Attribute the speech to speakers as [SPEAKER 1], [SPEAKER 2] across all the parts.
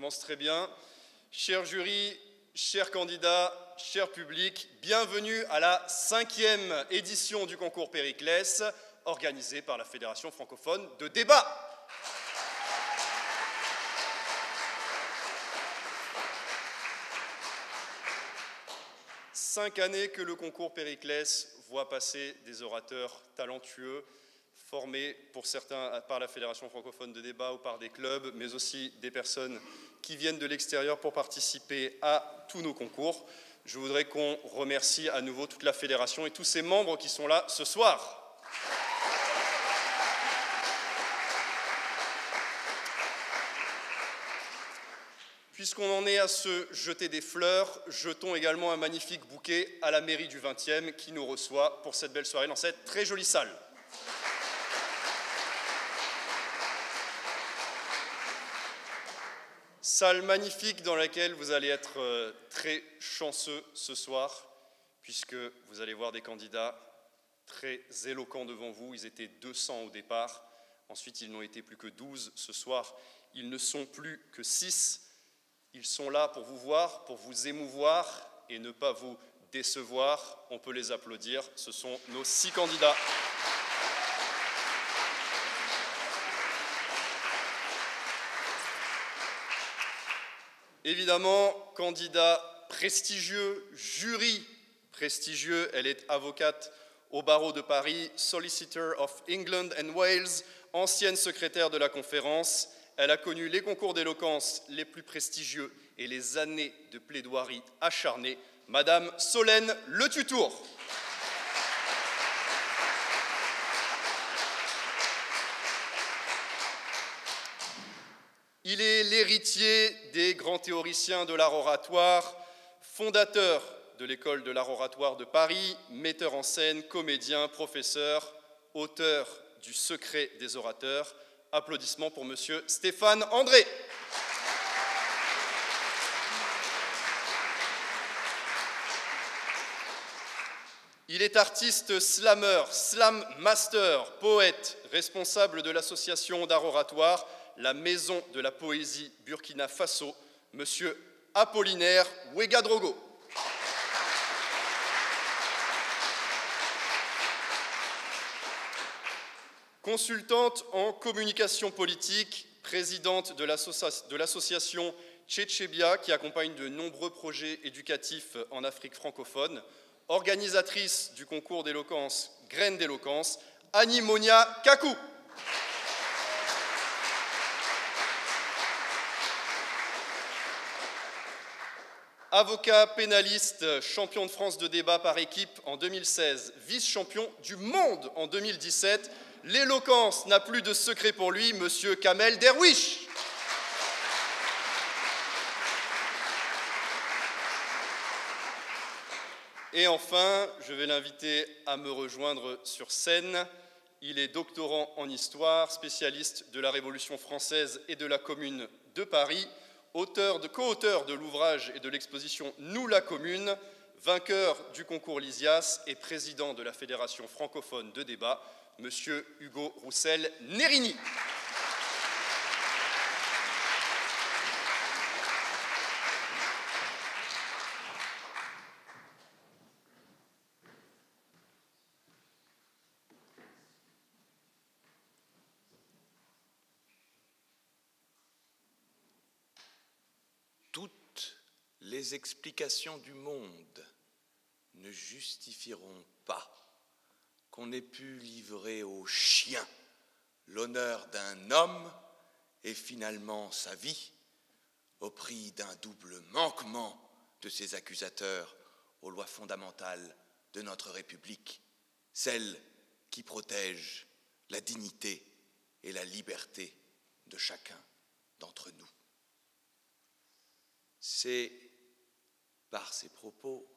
[SPEAKER 1] commence très bien. Cher jury, chers candidats, cher public, bienvenue à la 5e édition du concours Périclès, organisé par la Fédération francophone de débat. Cinq années que le concours Périclès voit passer des orateurs talentueux, formés pour certains par la Fédération francophone de débat ou par des clubs, mais aussi des personnes qui viennent de l'extérieur pour participer à tous nos concours. Je voudrais qu'on remercie à nouveau toute la fédération et tous ses membres qui sont là ce soir. Puisqu'on en est à se jeter des fleurs, jetons également un magnifique bouquet à la mairie du 20e qui nous reçoit pour cette belle soirée dans cette très jolie salle. Salle magnifique dans laquelle vous allez être très chanceux ce soir, puisque vous allez voir des candidats très éloquents devant vous. Ils étaient 200 au départ, ensuite ils n'ont été plus que 12 ce soir. Ils ne sont plus que 6. Ils sont là pour vous voir, pour vous émouvoir et ne pas vous décevoir. On peut les applaudir, ce sont nos 6 candidats. Évidemment, candidat prestigieux, jury prestigieux, elle est avocate au barreau de Paris, Solicitor of England and Wales, ancienne secrétaire de la conférence. Elle a connu les concours d'éloquence les plus prestigieux et les années de plaidoirie acharnée. Madame Solène Le Tutour. Il est l'héritier des grands théoriciens de l'art oratoire, fondateur de l'école de l'art oratoire de Paris, metteur en scène, comédien, professeur, auteur du Secret des orateurs. Applaudissements pour Monsieur Stéphane André. Il est artiste slameur, slam master, poète, responsable de l'association d'art oratoire, la Maison de la Poésie Burkina Faso, Monsieur Apollinaire Ouegadrogo. Consultante en communication politique, présidente de l'association Tchétchébia qui accompagne de nombreux projets éducatifs en Afrique francophone, organisatrice du concours d'éloquence Graines d'éloquence, Annie Monia Kakou. Avocat pénaliste, champion de France de débat par équipe en 2016, vice-champion du monde en 2017, l'éloquence n'a plus de secret pour lui, Monsieur Kamel Derwish. Et enfin, je vais l'inviter à me rejoindre sur scène. Il est doctorant en histoire, spécialiste de la Révolution française et de la Commune de Paris, co-auteur de l'ouvrage et de l'exposition Nous la Commune, vainqueur du concours Lysias et président de la Fédération francophone de débat, Monsieur Hugo Roussel-Nérini.
[SPEAKER 2] Toutes les explications du monde ne justifieront pas qu'on ait pu livrer aux chiens l'honneur d'un homme et finalement sa vie au prix d'un double manquement de ses accusateurs aux lois fondamentales de notre République, celles qui protègent la dignité et la liberté de chacun d'entre nous. C'est par ces propos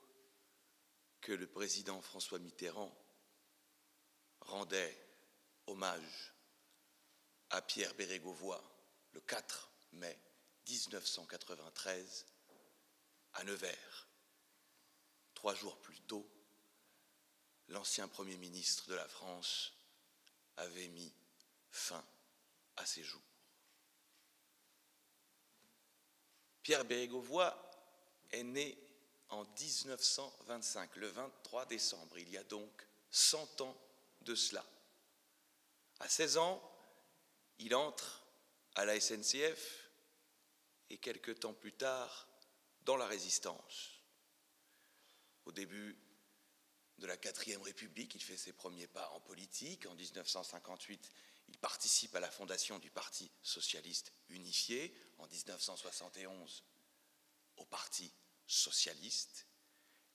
[SPEAKER 2] que le président François Mitterrand rendait hommage à Pierre Bérégovoy le 4 mai 1993 à Nevers. 3 jours plus tôt, l'ancien Premier ministre de la France avait mis fin à ses jours. Pierre Bérégovoy est né en 1925, le 23 décembre, il y a donc 100 ans de cela. À 16 ans, il entre à la SNCF et quelque temps plus tard dans la Résistance. Au début de la 4e République, il fait ses premiers pas en politique. En 1958, il participe à la fondation du Parti socialiste unifié. En 1971, au Parti socialiste.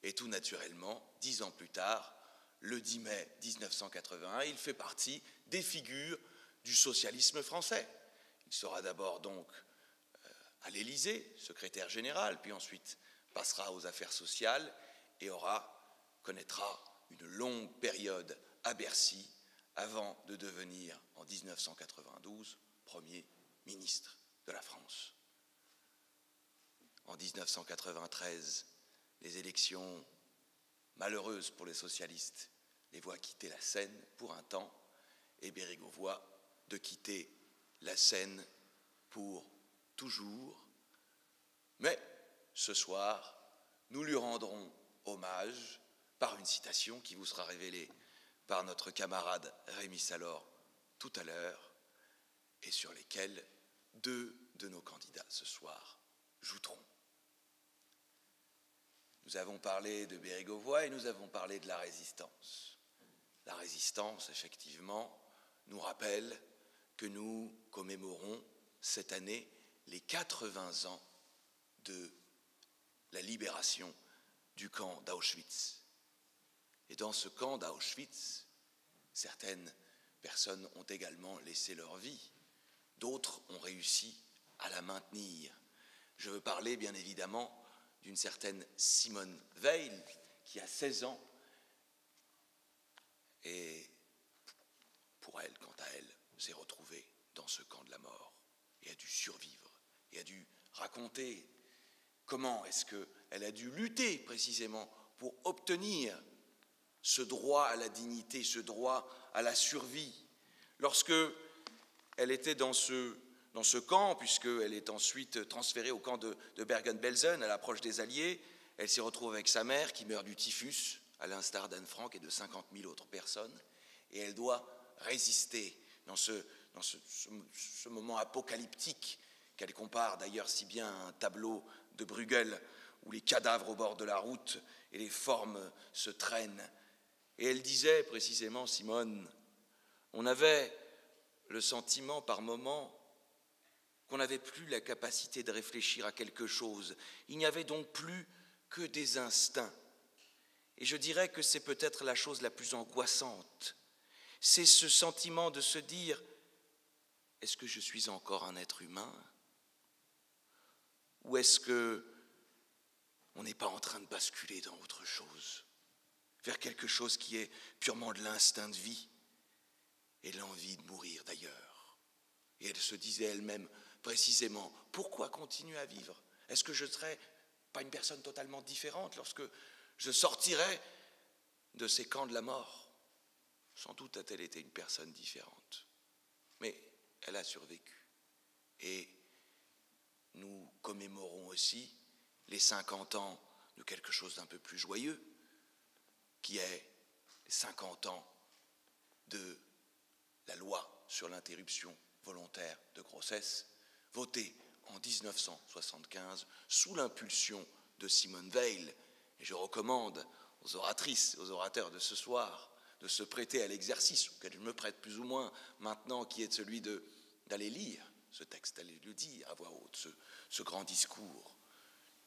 [SPEAKER 2] Et tout naturellement, 10 ans plus tard, le 10 mai 1981, il fait partie des figures du socialisme français. Il sera d'abord donc à l'Élysée, secrétaire général, puis ensuite passera aux affaires sociales et connaîtra une longue période à Bercy avant de devenir en 1992 Premier ministre de la France. En 1993, les élections malheureuses pour les socialistes les voient quitter la scène pour un temps et Bérégovoy de quitter la scène pour toujours. Mais ce soir, nous lui rendrons hommage par une citation qui vous sera révélée par notre camarade Rémi Salor tout à l'heure et sur lesquelles 2 de nos candidats ce soir joueront. Nous avons parlé de Bérégovoy et nous avons parlé de la résistance. La résistance, effectivement, nous rappelle que nous commémorons cette année les 80 ans de la libération du camp d'Auschwitz. Et dans ce camp d'Auschwitz, certaines personnes ont également laissé leur vie, d'autres ont réussi à la maintenir. Je veux parler, bien évidemment, d'une certaine Simone Veil, qui a 16 ans, et pour elle, quant à elle, s'est retrouvée dans ce camp de la mort, et a dû survivre, et a dû raconter comment est-ce qu'elle a dû lutter précisément pour obtenir ce droit à la dignité, ce droit à la survie. Lorsque elle était dans ce camp, puisqu'elle est ensuite transférée au camp de Bergen-Belsen, à l'approche des Alliés, elle s'y retrouve avec sa mère qui meurt du typhus, à l'instar d'Anne Frank et de 50 000 autres personnes, et elle doit résister dans ce moment apocalyptique qu'elle compare d'ailleurs si bien à un tableau de Bruegel où les cadavres au bord de la route et les formes se traînent. Et elle disait précisément, Simone, on avait le sentiment par moments qu'on n'avait plus la capacité de réfléchir à quelque chose. Il n'y avait donc plus que des instincts. Et je dirais que c'est peut-être la chose la plus angoissante. C'est ce sentiment de se dire, est-ce que je suis encore un être humain ? Ou est-ce qu'on n'est pas en train de basculer dans autre chose, vers quelque chose qui est purement de l'instinct de vie et l'envie de mourir d'ailleurs. Et elle se disait elle-même précisément, pourquoi continuer à vivre ? Est-ce que je ne serais pas une personne totalement différente lorsque je sortirai de ces camps de la mort ? Sans doute a-t-elle été une personne différente, mais elle a survécu. Et nous commémorons aussi les 50 ans de quelque chose d'un peu plus joyeux, qui est les 50 ans de la loi sur l'interruption volontaire de grossesse, votée en 1975 sous l'impulsion de Simone Veil. Et je recommande aux oratrices, aux orateurs de ce soir, de se prêter à l'exercice, auquel je me prête plus ou moins maintenant, qui est celui d'aller lire ce texte, d'aller le dire à voix haute, ce grand discours.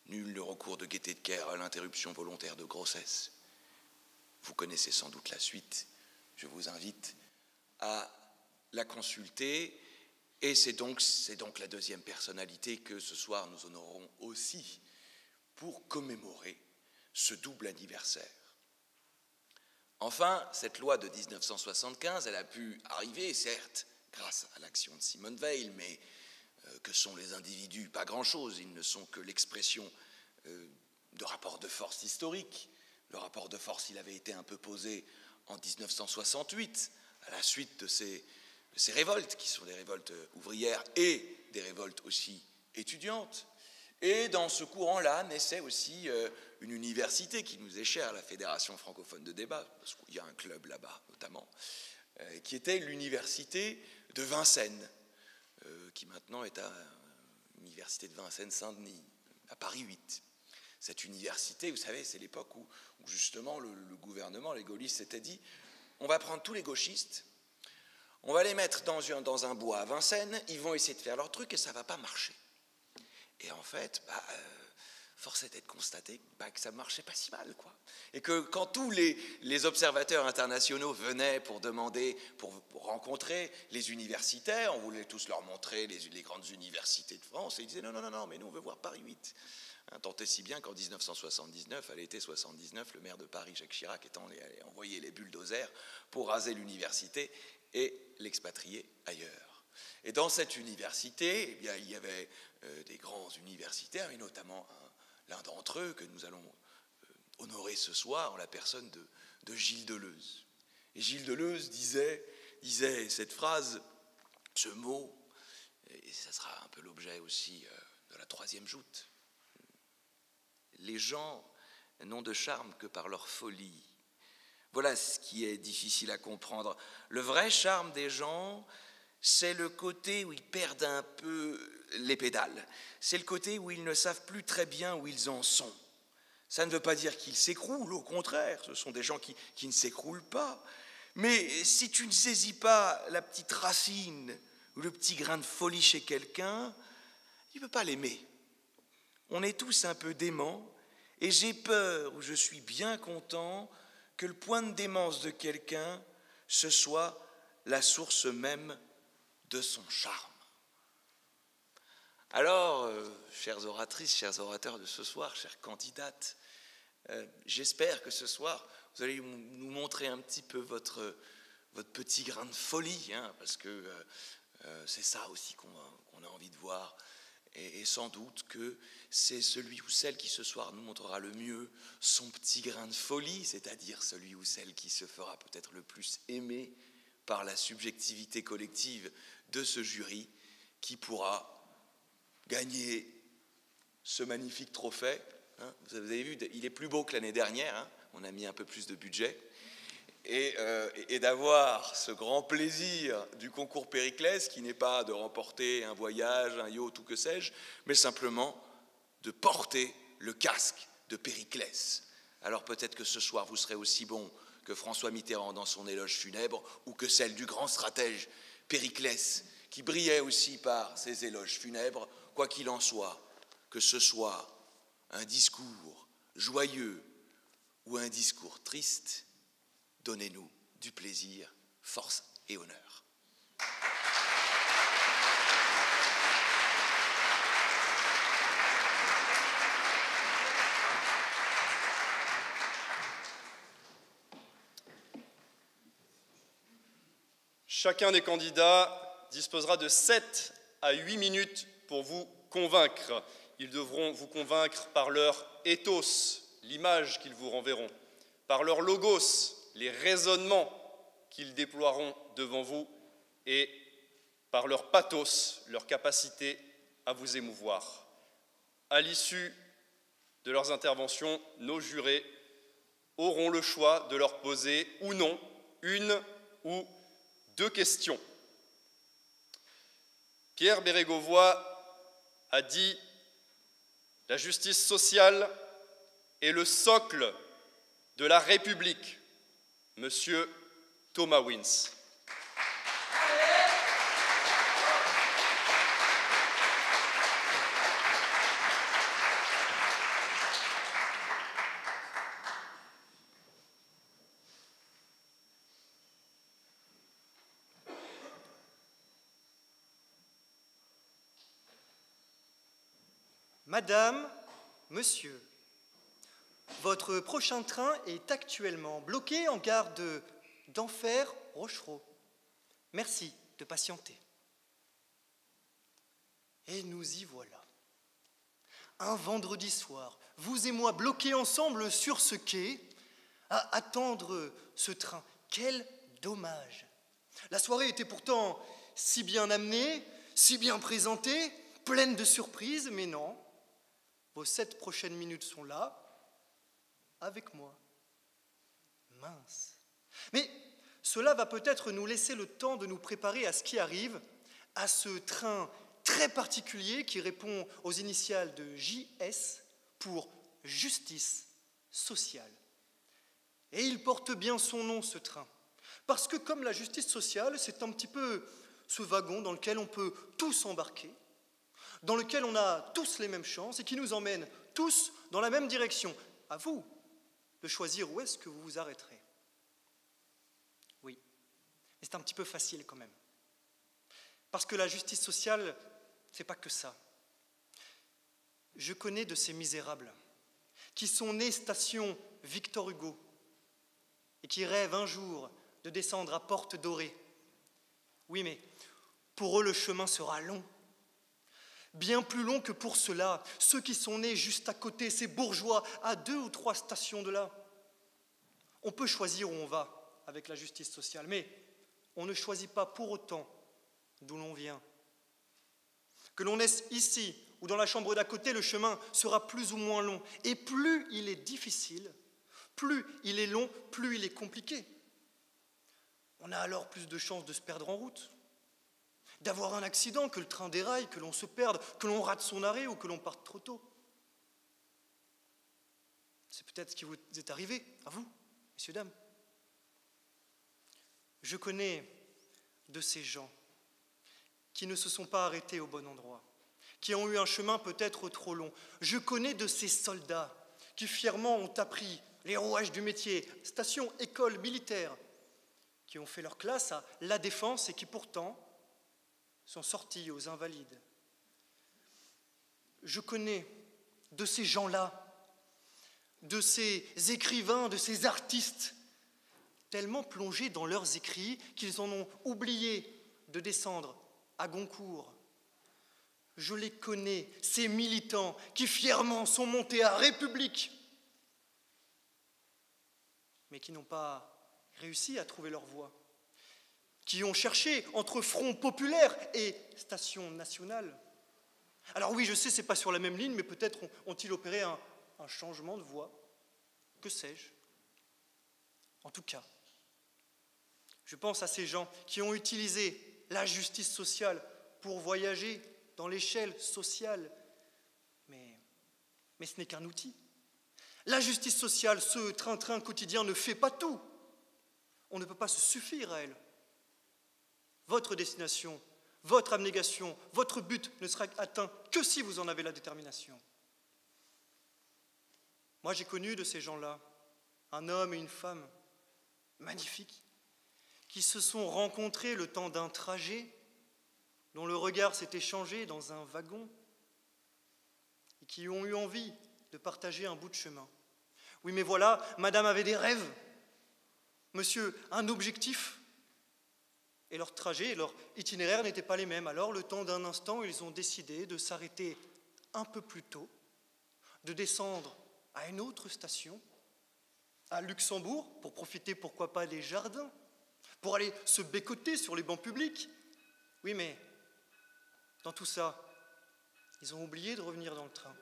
[SPEAKER 2] Nul ne recours de gaieté de cœur à l'interruption volontaire de grossesse. Vous connaissez sans doute la suite, je vous invite à la consulter, et c'est donc la deuxième personnalité que ce soir nous honorons aussi pour commémorer ce double anniversaire. Enfin, cette loi de 1975, elle a pu arriver, certes, grâce à l'action de Simone Veil, mais que sont les individus ? Pas grand-chose, ils ne sont que l'expression de rapports de force historiques. Le rapport de force, il avait été un peu posé en 1968, à la suite de ces révoltes, qui sont des révoltes ouvrières et des révoltes aussi étudiantes. Et dans ce courant-là naissait aussi une université qui nous est chère, la Fédération francophone de débat, parce qu'il y a un club là-bas notamment, qui était l'université de Vincennes, qui maintenant est à l'université de Vincennes-Saint-Denis, à Paris 8. Cette université, vous savez, c'est l'époque où justement le gouvernement, les gaullistes s'étaient dit, on va prendre tous les gauchistes, on va les mettre dans un bois à Vincennes, ils vont essayer de faire leur truc et ça ne va pas marcher. Et en fait, force était de constater que ça ne marchait pas si mal, quoi. Et que quand tous les observateurs internationaux venaient pour demander, pour rencontrer les universitaires, on voulait tous leur montrer les grandes universités de France, et ils disaient non, mais nous on veut voir Paris 8. Tant et si bien qu'en 1979, à l'été 79, le maire de Paris, Jacques Chirac, étant allé envoyer les bulldozers pour raser l'université et l'expatrier ailleurs. Et dans cette université, eh bien, il y avait des grands universitaires, et notamment l'un d'entre eux que nous allons honorer ce soir en la personne de Gilles Deleuze. Et Gilles Deleuze disait cette phrase, ce mot, et ça sera un peu l'objet aussi de la troisième joute. Les gens n'ont de charme que par leur folie. Voilà ce qui est difficile à comprendre. Le vrai charme des gens, c'est le côté où ils perdent un peu les pédales. C'est le côté où ils ne savent plus très bien où ils en sont. Ça ne veut pas dire qu'ils s'écroulent, au contraire, ce sont des gens qui ne s'écroulent pas. Mais si tu ne saisis pas la petite racine ou le petit grain de folie chez quelqu'un, tu ne peux pas l'aimer. On est tous un peu déments, et j'ai peur, ou je suis bien content, que le point de démence de quelqu'un, ce soit la source même de son charme. Alors, chères oratrices, chers orateurs de ce soir, chères candidates, j'espère que ce soir, vous allez nous montrer un petit peu votre petit grain de folie, hein, parce que c'est ça aussi qu'on a envie de voir. Et sans doute que c'est celui ou celle qui ce soir nous montrera le mieux son petit grain de folie, c'est-à-dire celui ou celle qui se fera peut-être le plus aimer par la subjectivité collective de ce jury, qui pourra gagner ce magnifique trophée. Hein. Vous avez vu, il est plus beau que l'année dernière, hein. On a mis un peu plus de budget. Et d'avoir ce grand plaisir du concours Périclès, qui n'est pas de remporter un voyage, un yacht ou que sais-je, mais simplement de porter le casque de Périclès. Alors peut-être que ce soir vous serez aussi bon que François Mitterrand dans son éloge funèbre, ou que celle du grand stratège Périclès, qui brillait aussi par ses éloges funèbres. Quoi qu'il en soit, que ce soit un discours joyeux ou un discours triste, donnez-nous du plaisir, force et honneur.
[SPEAKER 1] Chacun des candidats disposera de 7 à 8 minutes pour vous convaincre. Ils devront vous convaincre par leur ethos, l'image qu'ils vous renverront, par leur logos, les raisonnements qu'ils déploieront devant vous, et par leur pathos, leur capacité à vous émouvoir. À l'issue de leurs interventions, nos jurés auront le choix de leur poser ou non une ou deux questions. Pierre Bérégovoy a dit « La justice sociale est le socle de la République ». Monsieur Thomas Wins.
[SPEAKER 3] Madame, Monsieur, votre prochain train est actuellement bloqué en gare d'Enfer Rochereau. Merci de patienter. Et nous y voilà. Un vendredi soir, vous et moi bloqués ensemble sur ce quai, à attendre ce train. Quel dommage! La soirée était pourtant si bien amenée, si bien présentée, pleine de surprises, mais non. Vos 7 prochaines minutes sont là, avec moi. Mince. Mais cela va peut-être nous laisser le temps de nous préparer à ce qui arrive, à ce train très particulier qui répond aux initiales de JS pour justice sociale. Et il porte bien son nom, ce train, parce que comme la justice sociale, c'est un petit peu ce wagon dans lequel on peut tous embarquer, dans lequel on a tous les mêmes chances et qui nous emmène tous dans la même direction. À vous de choisir où est-ce que vous vous arrêterez. Oui, mais c'est un petit peu facile quand même. Parce que la justice sociale, c'est pas que ça. Je connais de ces misérables qui sont nés station Victor Hugo et qui rêvent un jour de descendre à Porte Dorée. Oui, mais pour eux, le chemin sera long. Bien plus long que pour ceux-là, ceux qui sont nés juste à côté, ces bourgeois, à 2 ou 3 stations de là. On peut choisir où on va avec la justice sociale, mais on ne choisit pas pour autant d'où l'on vient. Que l'on naisse ici ou dans la chambre d'à côté, le chemin sera plus ou moins long. Et plus il est difficile, plus il est long, plus il est compliqué. On a alors plus de chances de se perdre en route, d'avoir un accident, que le train déraille, que l'on se perde, que l'on rate son arrêt ou que l'on parte trop tôt. C'est peut-être ce qui vous est arrivé, à vous, messieurs, dames. Je connais de ces gens qui ne se sont pas arrêtés au bon endroit, qui ont eu un chemin peut-être trop long. Je connais de ces soldats qui fièrement ont appris les rouages du métier, station, école militaire, qui ont fait leur classe à la défense et qui pourtant sont sortis aux Invalides. Je connais de ces gens-là, de ces écrivains, de ces artistes, tellement plongés dans leurs écrits qu'ils en ont oublié de descendre à Goncourt. Je les connais, ces militants qui fièrement sont montés à République, mais qui n'ont pas réussi à trouver leur voie, qui ont cherché entre Front populaire et Station nationale. Alors oui, je sais, ce n'est pas sur la même ligne, mais peut-être ont-ils opéré un changement de voie. Que sais-je? En tout cas, je pense à ces gens qui ont utilisé la justice sociale pour voyager dans l'échelle sociale. Mais ce n'est qu'un outil. La justice sociale, ce train-train quotidien ne fait pas tout. On ne peut pas se suffire à elle. Votre destination, votre abnégation, votre but ne sera atteint que si vous en avez la détermination. Moi, j'ai connu de ces gens-là un homme et une femme magnifiques qui se sont rencontrés le temps d'un trajet, dont le regard s'est échangé dans un wagon et qui ont eu envie de partager un bout de chemin. Oui, mais voilà, madame avait des rêves, monsieur un objectif, et leur trajet, leur itinéraire n'étaient pas les mêmes. Alors, le temps d'un instant, ils ont décidé de s'arrêter un peu plus tôt, de descendre à une autre station, à Luxembourg, pour profiter, pourquoi pas, des jardins, pour aller se bécoter sur les bancs publics. Oui, mais dans tout ça, ils ont oublié de revenir dans le train.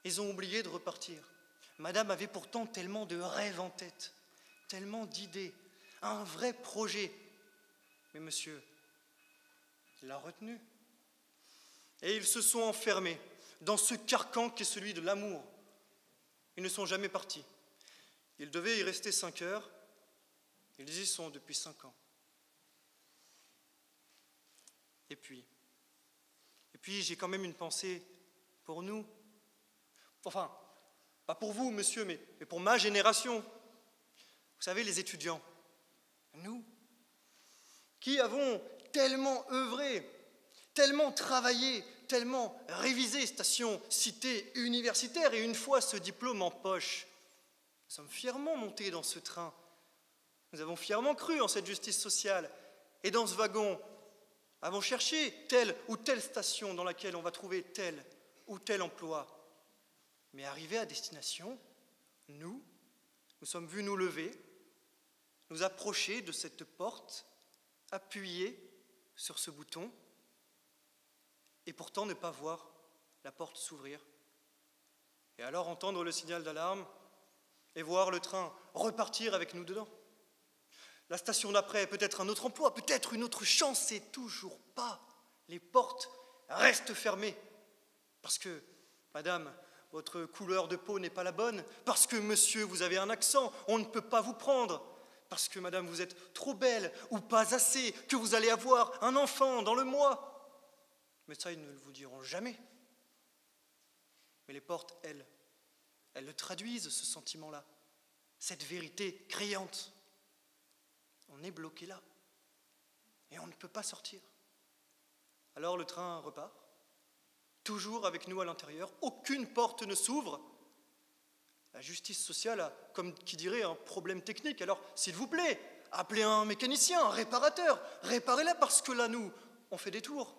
[SPEAKER 3] Ils ont oublié de repartir. Madame avait pourtant tellement de rêves en tête, tellement d'idées, un vrai projet. Mais monsieur l'a retenu. Et ils se sont enfermés dans ce carcan qui est celui de l'amour. Ils ne sont jamais partis. Ils devaient y rester 5 heures. Ils y sont depuis 5 ans. Et puis j'ai quand même une pensée pour nous. Enfin, pas pour vous, monsieur, mais pour ma génération. Vous savez, les étudiants, nous, qui avons tellement œuvré, tellement travaillé, tellement révisé, station, cité, universitaire, et une fois ce diplôme en poche, nous sommes fièrement montés dans ce train. Nous avons fièrement cru en cette justice sociale. Et dans ce wagon, avons cherché telle ou telle station dans laquelle on va trouver tel ou tel emploi. Mais arrivés à destination, nous sommes vus nous lever, nous approcher de cette porte, appuyer sur ce bouton, et pourtant ne pas voir la porte s'ouvrir Et alors entendre le signal d'alarme et voir le train repartir avec nous dedans. La station d'après, peut-être un autre emploi, peut-être une autre chance, et toujours pas. Les portes restent fermées. Parce que, madame, votre couleur de peau n'est pas la bonne. Parce que, monsieur, vous avez un accent, on ne peut pas vous prendre. Parce que, madame, vous êtes trop belle ou pas assez, que vous allez avoir un enfant dans le mois. Mais ça, ils ne vous diront jamais. Mais les portes, elles le traduisent, ce sentiment-là. Cette vérité criante. On est bloqué là. Et on ne peut pas sortir. Alors le train repart. Toujours avec nous à l'intérieur. Aucune porte ne s'ouvre. La justice sociale a, comme qui dirait, un problème technique. Alors, s'il vous plaît, appelez un mécanicien, un réparateur. Réparez-la parce que là, nous, on fait des tours.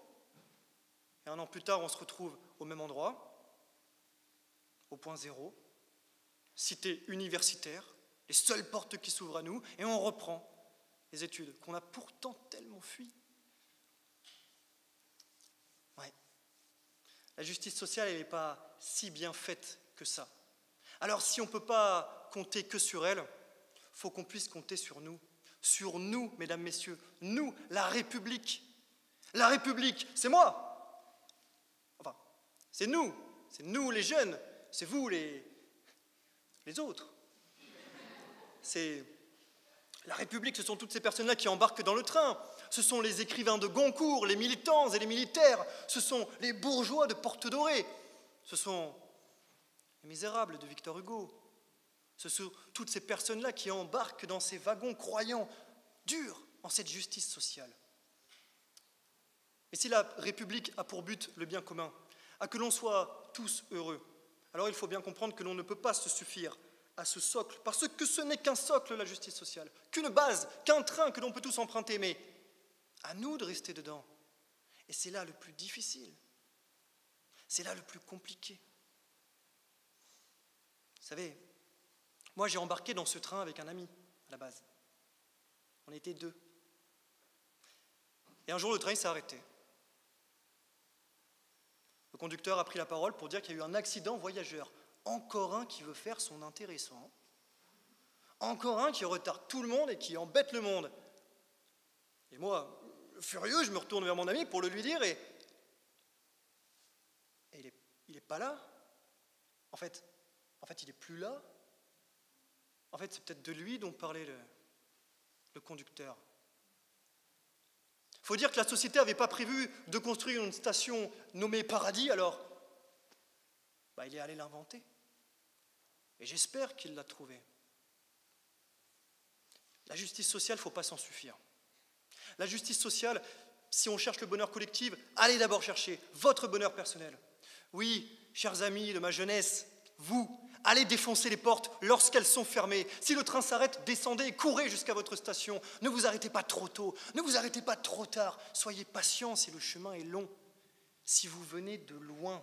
[SPEAKER 3] Et un an plus tard, on se retrouve au même endroit, au point zéro, cité universitaire, les seules portes qui s'ouvrent à nous, et on reprend les études qu'on a pourtant tellement fui. Ouais. La justice sociale, elle n'est pas si bien faite que ça. Alors si on ne peut pas compter que sur elle, il faut qu'on puisse compter sur nous, mesdames, messieurs, nous, la République. La République, c'est moi. Enfin, c'est nous les jeunes, c'est vous les autres. C'est la République, ce sont toutes ces personnes-là qui embarquent dans le train. Ce sont les écrivains de Goncourt, les militants et les militaires. Ce sont les bourgeois de Porte Dorée. Ce sont les Misérables de Victor Hugo. Ce sont toutes ces personnes-là qui embarquent dans ces wagons croyant dur en cette justice sociale. Et si la République a pour but le bien commun, à que l'on soit tous heureux, alors il faut bien comprendre que l'on ne peut pas se suffire à ce socle, parce que ce n'est qu'un socle, la justice sociale, qu'une base, qu'un train que l'on peut tous emprunter, mais à nous de rester dedans. Et c'est là le plus difficile, c'est là le plus compliqué. Vous savez, moi j'ai embarqué dans ce train avec un ami, à la base. On était deux. Et un jour, le train s'est arrêté. Le conducteur a pris la parole pour dire qu'il y a eu un accident voyageur. Encore un qui veut faire son intéressant. Encore un qui retarde tout le monde et qui embête le monde. Et moi, furieux, je me retourne vers mon ami pour le lui dire et il est pas là. En fait, il est plus là. En fait, c'est peut-être de lui dont parlait le conducteur. Il faut dire que la société n'avait pas prévu de construire une station nommée Paradis, alors il est allé l'inventer. Et j'espère qu'il l'a trouvé. La justice sociale, il ne faut pas s'en suffire. La justice sociale, si on cherche le bonheur collectif, allez d'abord chercher votre bonheur personnel. Oui, chers amis de ma jeunesse, vous, allez défoncer les portes lorsqu'elles sont fermées. Si le train s'arrête, descendez et courez jusqu'à votre station. Ne vous arrêtez pas trop tôt, ne vous arrêtez pas trop tard. Soyez patients si le chemin est long. Si vous venez de loin,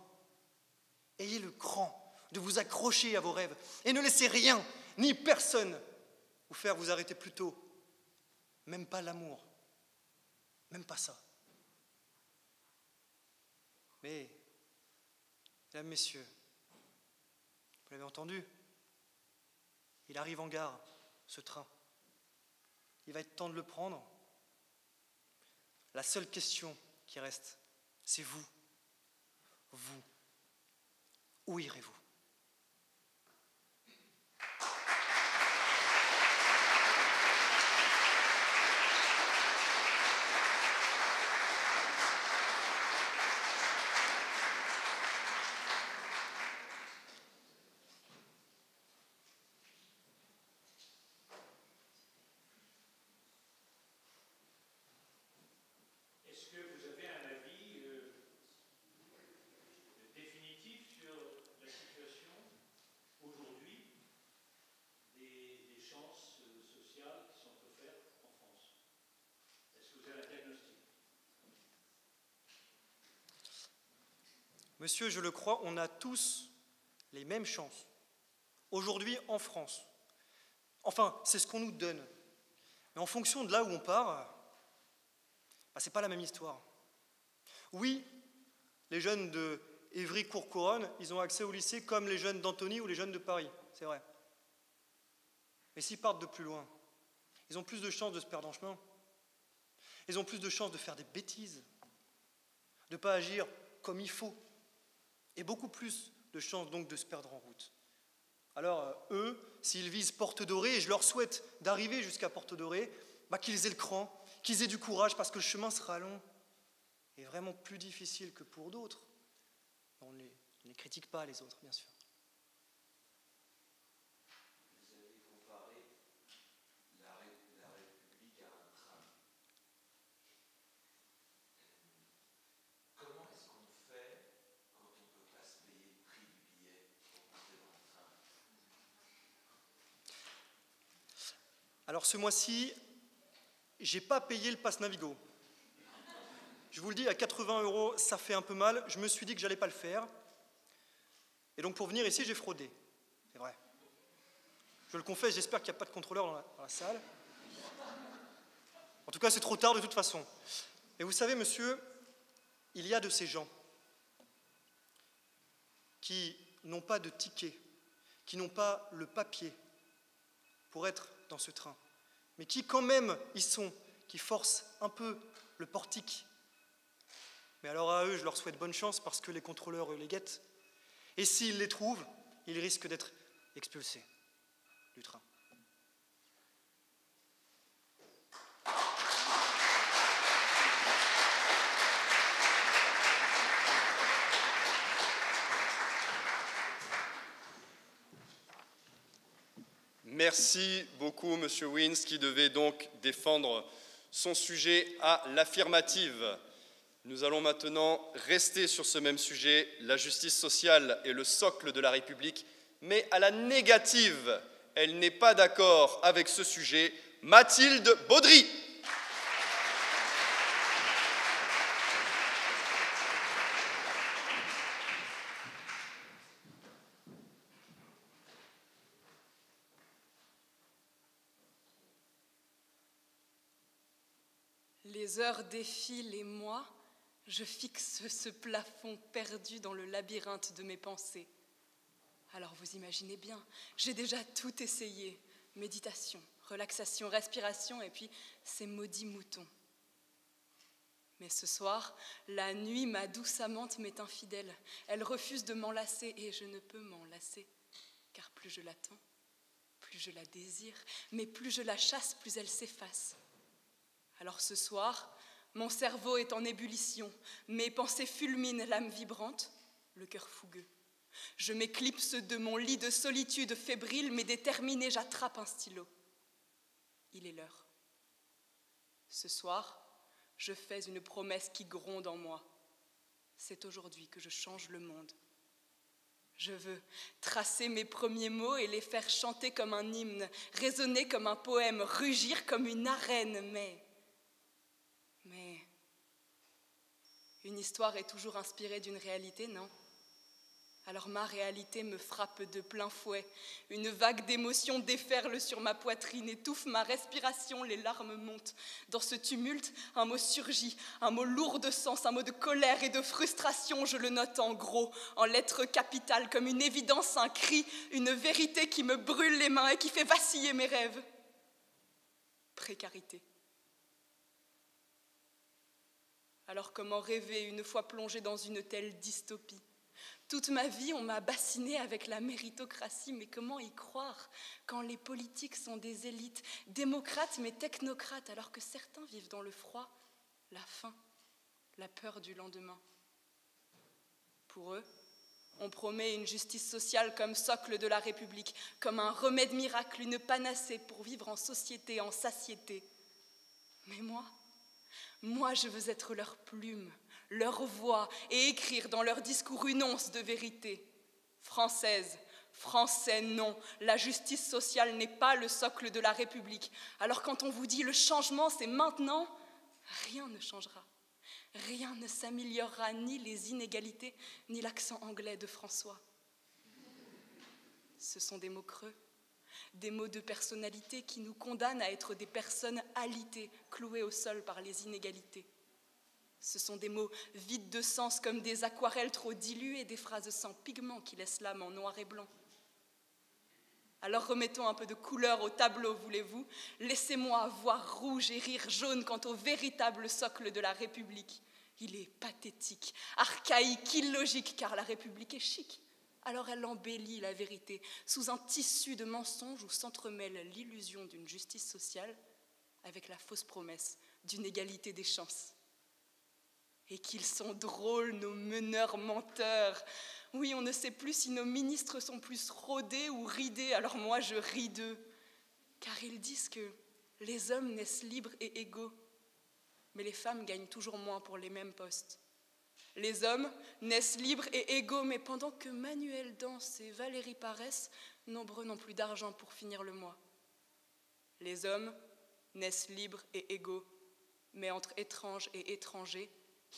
[SPEAKER 3] ayez le cran de vous accrocher à vos rêves et ne laissez rien, ni personne, vous faire vous arrêter plus tôt. Même pas l'amour, même pas ça. Mais, mesdames, messieurs, vous l'avez entendu, il arrive en gare, ce train. Il va être temps de le prendre. La seule question qui reste, c'est vous. Vous, où irez-vous ? Monsieur, je le crois, on a tous les mêmes chances. Aujourd'hui, en France. Enfin, c'est ce qu'on nous donne. Mais en fonction de là où on part, c'est pas la même histoire. Oui, les jeunes de Évry-Courcouronnes, ils ont accès au lycée comme les jeunes d'Antony ou les jeunes de Paris, c'est vrai. Mais s'ils partent de plus loin, ils ont plus de chances de se perdre en chemin. Ils ont plus de chances de faire des bêtises, de ne pas agir comme il faut, et beaucoup plus de chances donc de se perdre en route. Alors eux, s'ils visent Porte Dorée, et je leur souhaite d'arriver jusqu'à Porte Dorée, qu'ils aient le cran, qu'ils aient du courage, parce que le chemin sera long et vraiment plus difficile que pour d'autres. On ne les critique pas, les autres, bien sûr.
[SPEAKER 2] Vous avez comparé la République à un train. Comment est-ce qu'on fait quand on ne peut pas se payer le prix du billet pour monter dans le train?
[SPEAKER 3] Alors ce mois-ci, j'ai pas payé le pass Navigo. Je vous le dis, à 80 €, ça fait un peu mal. Je me suis dit que j'allais pas le faire. Et donc pour venir ici, j'ai fraudé. C'est vrai. Je le confesse, j'espère qu'il n'y a pas de contrôleur dans la salle. En tout cas, c'est trop tard de toute façon. Et vous savez, monsieur, il y a de ces gens qui n'ont pas de ticket, qui n'ont pas le papier pour être dans ce train, mais qui quand même y sont, qui forcent un peu le portique. Mais alors à eux, je leur souhaite bonne chance parce que les contrôleurs les guettent. Et s'ils les trouvent, ils risquent d'être expulsés du train.
[SPEAKER 1] Merci beaucoup, Monsieur Wins, qui devait donc défendre son sujet à l'affirmative. Nous allons maintenant rester sur ce même sujet. La justice sociale est le socle de la République, mais à la négative. Elle n'est pas d'accord avec ce sujet. Mathilde Baudry.
[SPEAKER 4] Les heures défilent et moi, je fixe ce plafond perdu dans le labyrinthe de mes pensées. Alors vous imaginez bien, j'ai déjà tout essayé. Méditation, relaxation, respiration et puis ces maudits moutons. Mais ce soir, la nuit, ma douce amante m'est infidèle. Elle refuse de m'enlacer et je ne peux m'enlacer. Car plus je l'attends, plus je la désire, mais plus je la chasse, plus elle s'efface. Alors ce soir, mon cerveau est en ébullition, mes pensées fulminent l'âme vibrante, le cœur fougueux. Je m'éclipse de mon lit de solitude fébrile, mais déterminée, j'attrape un stylo. Il est l'heure. Ce soir, je fais une promesse qui gronde en moi. C'est aujourd'hui que je change le monde. Je veux tracer mes premiers mots et les faire chanter comme un hymne, résonner comme un poème, rugir comme une arène, mais une histoire est toujours inspirée d'une réalité, non? Alors ma réalité me frappe de plein fouet. Une vague d'émotions déferle sur ma poitrine, étouffe ma respiration, les larmes montent. Dans ce tumulte, un mot surgit, un mot lourd de sens, un mot de colère et de frustration. Je le note en gros, en lettres capitales, comme une évidence, un cri, une vérité qui me brûle les mains et qui fait vaciller mes rêves. Précarité. Alors comment rêver une fois plongé dans une telle dystopie? Toute ma vie, on m'a bassinée avec la méritocratie, mais comment y croire quand les politiques sont des élites démocrates mais technocrates, alors que certains vivent dans le froid, la faim, la peur du lendemain? Pour eux, on promet une justice sociale comme socle de la République, comme un remède miracle, une panacée pour vivre en société, en satiété. Mais moi, je veux être leur plume, leur voix, et écrire dans leur discours une once de vérité. Française, Français, non, la justice sociale n'est pas le socle de la République. Alors quand on vous dit le changement, c'est maintenant, rien ne changera. Rien ne s'améliorera, ni les inégalités, ni l'accent anglais de François. Ce sont des mots creux. Des mots de personnalité qui nous condamnent à être des personnes alitées, clouées au sol par les inégalités. Ce sont des mots vides de sens comme des aquarelles trop diluées, des phrases sans pigments qui laissent l'âme en noir et blanc. Alors remettons un peu de couleur au tableau, voulez-vous? Laissez-moi voir rouge et rire jaune quant au véritable socle de la République. Il est pathétique, archaïque, illogique, car la République est chic. Alors elle embellit la vérité sous un tissu de mensonges où s'entremêle l'illusion d'une justice sociale avec la fausse promesse d'une égalité des chances. Et qu'ils sont drôles, nos meneurs menteurs. Oui, on ne sait plus si nos ministres sont plus rodés ou ridés, alors moi je ris d'eux. Car ils disent que les hommes naissent libres et égaux, mais les femmes gagnent toujours moins pour les mêmes postes. Les hommes naissent libres et égaux, mais pendant que Manuel danse et Valérie paraissent, nombreux n'ont plus d'argent pour finir le mois. Les hommes naissent libres et égaux, mais entre étranges et étrangers,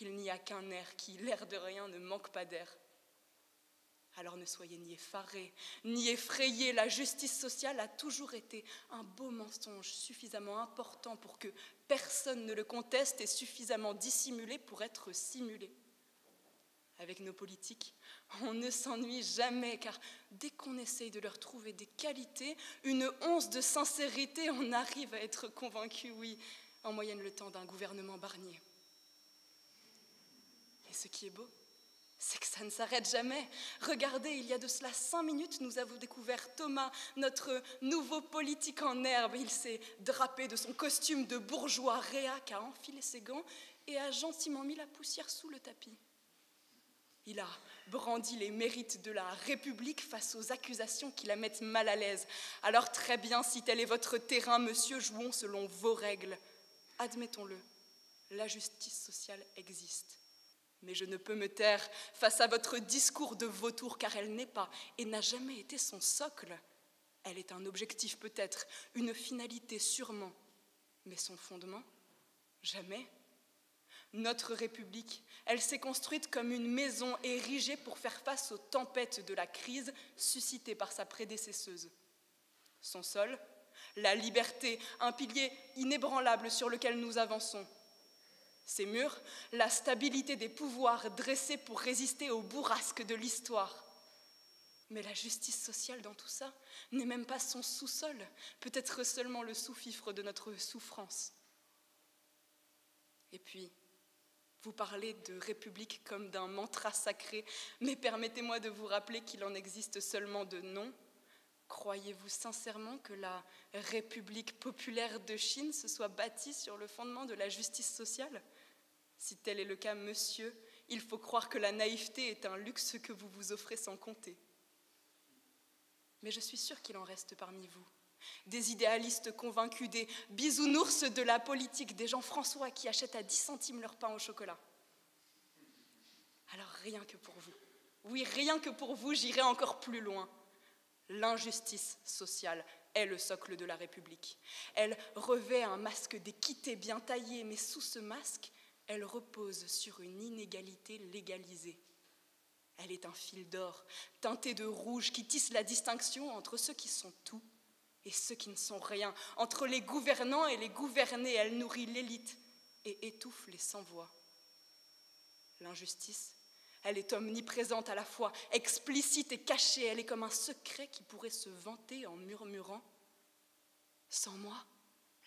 [SPEAKER 4] il n'y a qu'un air qui, l'air de rien, ne manque pas d'air. Alors ne soyez ni effarés, ni effrayés, la justice sociale a toujours été un beau mensonge suffisamment important pour que personne ne le conteste et suffisamment dissimulé pour être simulé. Avec nos politiques, on ne s'ennuie jamais, car dès qu'on essaye de leur trouver des qualités, une once de sincérité, on arrive à être convaincu, oui, en moyenne le temps d'un gouvernement Barnier. Et ce qui est beau, c'est que ça ne s'arrête jamais. Regardez, il y a de cela 5 minutes, nous avons découvert Thomas, notre nouveau politique en herbe. Il s'est drapé de son costume de bourgeois réac, a enfilé ses gants et a gentiment mis la poussière sous le tapis. Il a brandi les mérites de la République face aux accusations qui la mettent mal à l'aise. Alors très bien, si tel est votre terrain, monsieur, jouons selon vos règles. Admettons-le, la justice sociale existe. Mais je ne peux me taire face à votre discours de vautour, car elle n'est pas et n'a jamais été son socle. Elle est un objectif peut-être, une finalité sûrement, mais son fondement, jamais. Notre République, elle s'est construite comme une maison érigée pour faire face aux tempêtes de la crise suscitée par sa prédécesseuse. Son sol, la liberté, un pilier inébranlable sur lequel nous avançons. Ses murs, la stabilité des pouvoirs dressés pour résister aux bourrasques de l'histoire. Mais la justice sociale dans tout ça n'est même pas son sous-sol, peut-être seulement le sous-fifre de notre souffrance. Et puis, vous parlez de République comme d'un mantra sacré, mais permettez-moi de vous rappeler qu'il en existe seulement de nom. Croyez-vous sincèrement que la République populaire de Chine se soit bâtie sur le fondement de la justice sociale? Si tel est le cas, monsieur, il faut croire que la naïveté est un luxe que vous vous offrez sans compter. Mais je suis sûre qu'il en reste parmi vous des idéalistes convaincus, des bisounours de la politique, des Jean-François qui achètent à 10 centimes leur pain au chocolat. Alors rien que pour vous, oui, rien que pour vous, j'irai encore plus loin. L'injustice sociale est le socle de la République. Elle revêt un masque d'équité bien taillé, mais sous ce masque, elle repose sur une inégalité légalisée. Elle est un fil d'or, teinté de rouge, qui tisse la distinction entre ceux qui sont tout et ceux qui ne sont rien, entre les gouvernants et les gouvernés. Elle nourrit l'élite et étouffe les sans-voix. L'injustice, elle est omniprésente à la fois, explicite et cachée. Elle est comme un secret qui pourrait se vanter en murmurant « Sans moi,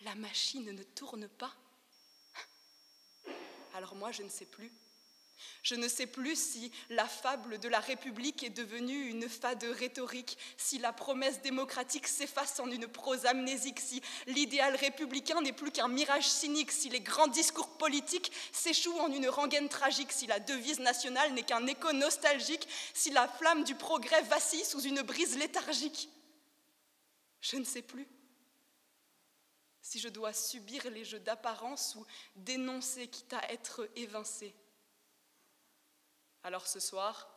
[SPEAKER 4] la machine ne tourne pas ». Alors moi, je ne sais plus. Je ne sais plus si la fable de la République est devenue une fade rhétorique, si la promesse démocratique s'efface en une prose amnésique, si l'idéal républicain n'est plus qu'un mirage cynique, si les grands discours politiques s'échouent en une rengaine tragique, si la devise nationale n'est qu'un écho nostalgique, si la flamme du progrès vacille sous une brise léthargique. Je ne sais plus. Si je dois subir les jeux d'apparence ou dénoncer quitte à être évincé. Alors ce soir,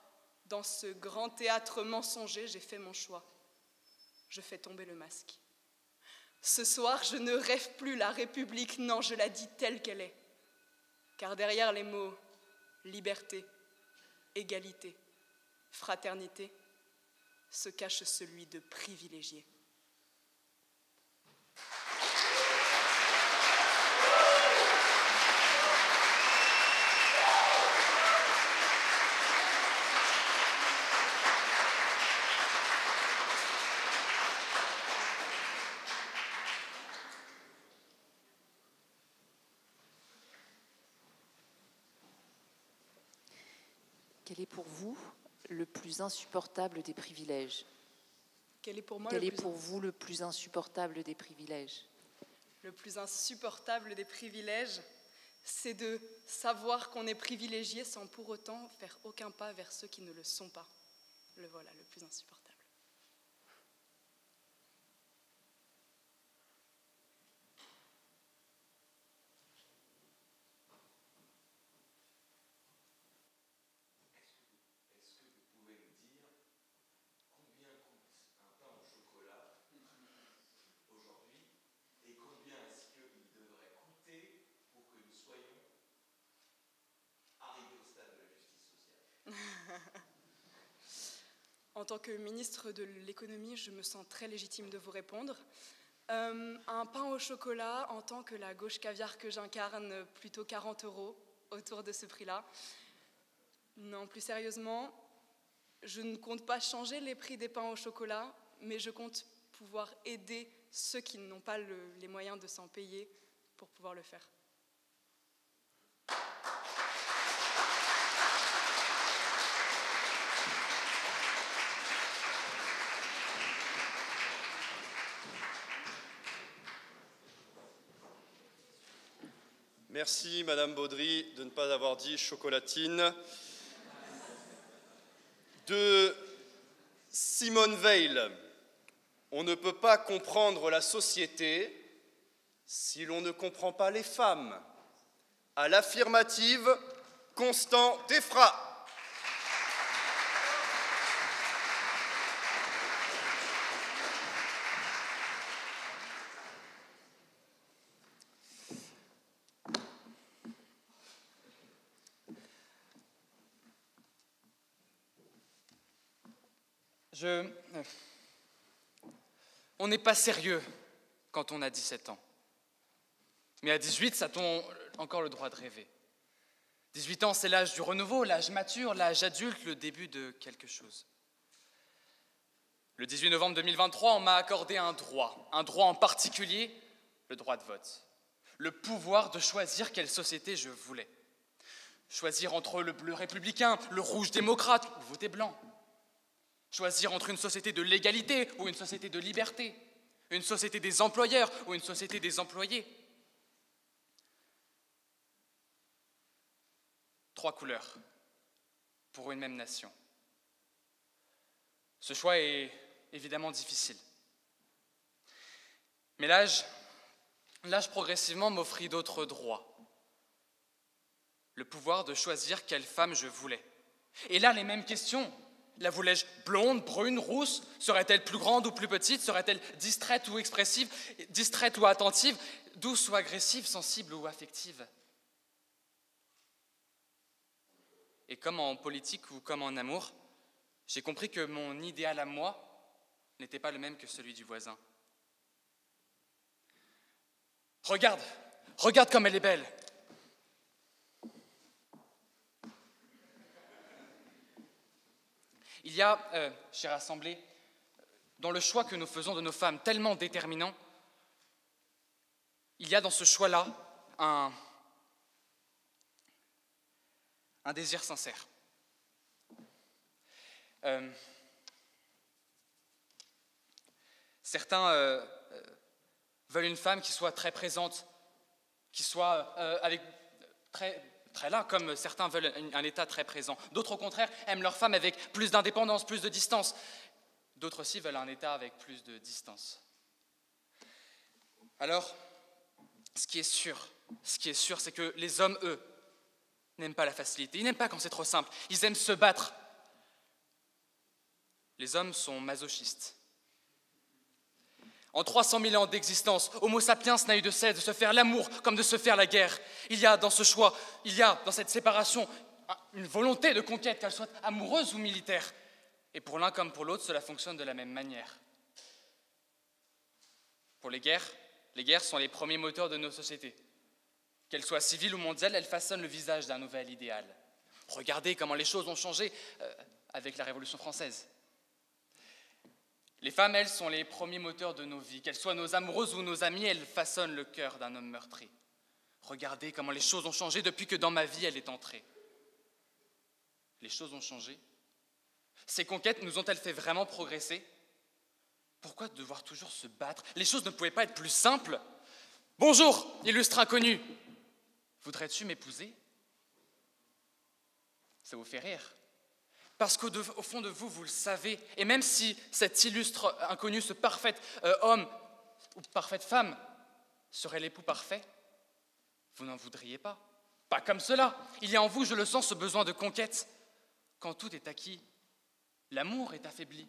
[SPEAKER 4] dans ce grand théâtre mensonger, j'ai fait mon choix. Je fais tomber le masque. Ce soir, je ne rêve plus la République, non, je la dis telle qu'elle est. Car derrière les mots liberté, égalité, fraternité, se cache celui de privilégié.
[SPEAKER 5] Quel est pour vous le plus insupportable des privilèges?
[SPEAKER 4] Quel est pour moi
[SPEAKER 5] Quel est pour vous le plus insupportable des privilèges?
[SPEAKER 4] le plus insupportable des privilèges, c'est de savoir qu'on est privilégié sans pour autant faire aucun pas vers ceux qui ne le sont pas. Le voilà, le plus insupportable. En tant que ministre de l'économie, je me sens très légitime de vous répondre. Un pain au chocolat, en tant que la gauche caviar que j'incarne, plutôt 40 € autour de ce prix-là. Non, plus sérieusement, je ne compte pas changer les prix des pains au chocolat, mais je compte pouvoir aider ceux qui n'ont pas les moyens de s'en payer pour pouvoir le faire.
[SPEAKER 1] Merci, Madame Baudry, de ne pas avoir dit chocolatine. De Simone Veil, on ne peut pas comprendre la société si l'on ne comprend pas les femmes. À l'affirmative, Constant Teffra.
[SPEAKER 6] On n'est pas sérieux quand on a 17 ans. Mais à 18, ça tombe encore le droit de rêver. 18 ans, c'est l'âge du renouveau, l'âge mature, l'âge adulte, le début de quelque chose. Le 18 novembre 2023, on m'a accordé un droit en particulier, le droit de vote. Le pouvoir de choisir quelle société je voulais. Choisir entre le bleu républicain, le rouge démocrate ou voter blanc. Choisir entre une société de l'égalité ou une société de liberté, une société des employeurs ou une société des employés. 3 couleurs pour une même nation. Ce choix est évidemment difficile. Mais l'âge progressivement m'offrit d'autres droits. Le pouvoir de choisir quelle femme je voulais. Et là, les mêmes questions. La voulais-je blonde, brune, rousse? Serait-elle plus grande ou plus petite? Serait-elle distraite ou expressive? Distraite ou attentive? Douce ou agressive? Sensible ou affective? Et comme en politique ou comme en amour, j'ai compris que mon idéal à moi n'était pas le même que celui du voisin. Regarde comme elle est belle. Il y a, chère Assemblée, dans le choix que nous faisons de nos femmes tellement déterminant, il y a dans ce choix-là un désir sincère. Certains veulent une femme qui soit très présente, qui soit très là, comme certains veulent un État très présent. D'autres, au contraire, aiment leur femme avec plus d'indépendance, plus de distance. D'autres aussi veulent un État avec plus de distance. Alors, ce qui est sûr, c'est que les hommes, eux, n'aiment pas la facilité. Ils n'aiment pas quand c'est trop simple. Ils aiment se battre. Les hommes sont masochistes. En 300 000 ans d'existence, Homo sapiens n'a eu de cesse de se faire l'amour comme de se faire la guerre. Il y a dans ce choix, il y a dans cette séparation une volonté de conquête, qu'elle soit amoureuse ou militaire. Et pour l'un comme pour l'autre, cela fonctionne de la même manière. Pour les guerres sont les premiers moteurs de nos sociétés. Qu'elles soient civiles ou mondiales, elles façonnent le visage d'un nouvel idéal. Regardez comment les choses ont changé avec la Révolution française. Les femmes, elles, sont les premiers moteurs de nos vies. Qu'elles soient nos amoureuses ou nos amies, elles façonnent le cœur d'un homme meurtri. Regardez comment les choses ont changé depuis que dans ma vie, elle est entrée. Les choses ont changé. Ces conquêtes nous ont-elles fait vraiment progresser? Pourquoi devoir toujours se battre? Les choses ne pouvaient pas être plus simples. Bonjour, illustre inconnu. Voudrais-tu m'épouser? Ça vous fait rire. Parce qu'au fond de vous, vous le savez, et même si cet illustre inconnu, ce parfait homme ou parfaite femme serait l'époux parfait, vous n'en voudriez pas. Pas comme cela. Il y a en vous, je le sens, ce besoin de conquête. Quand tout est acquis, l'amour est affaibli.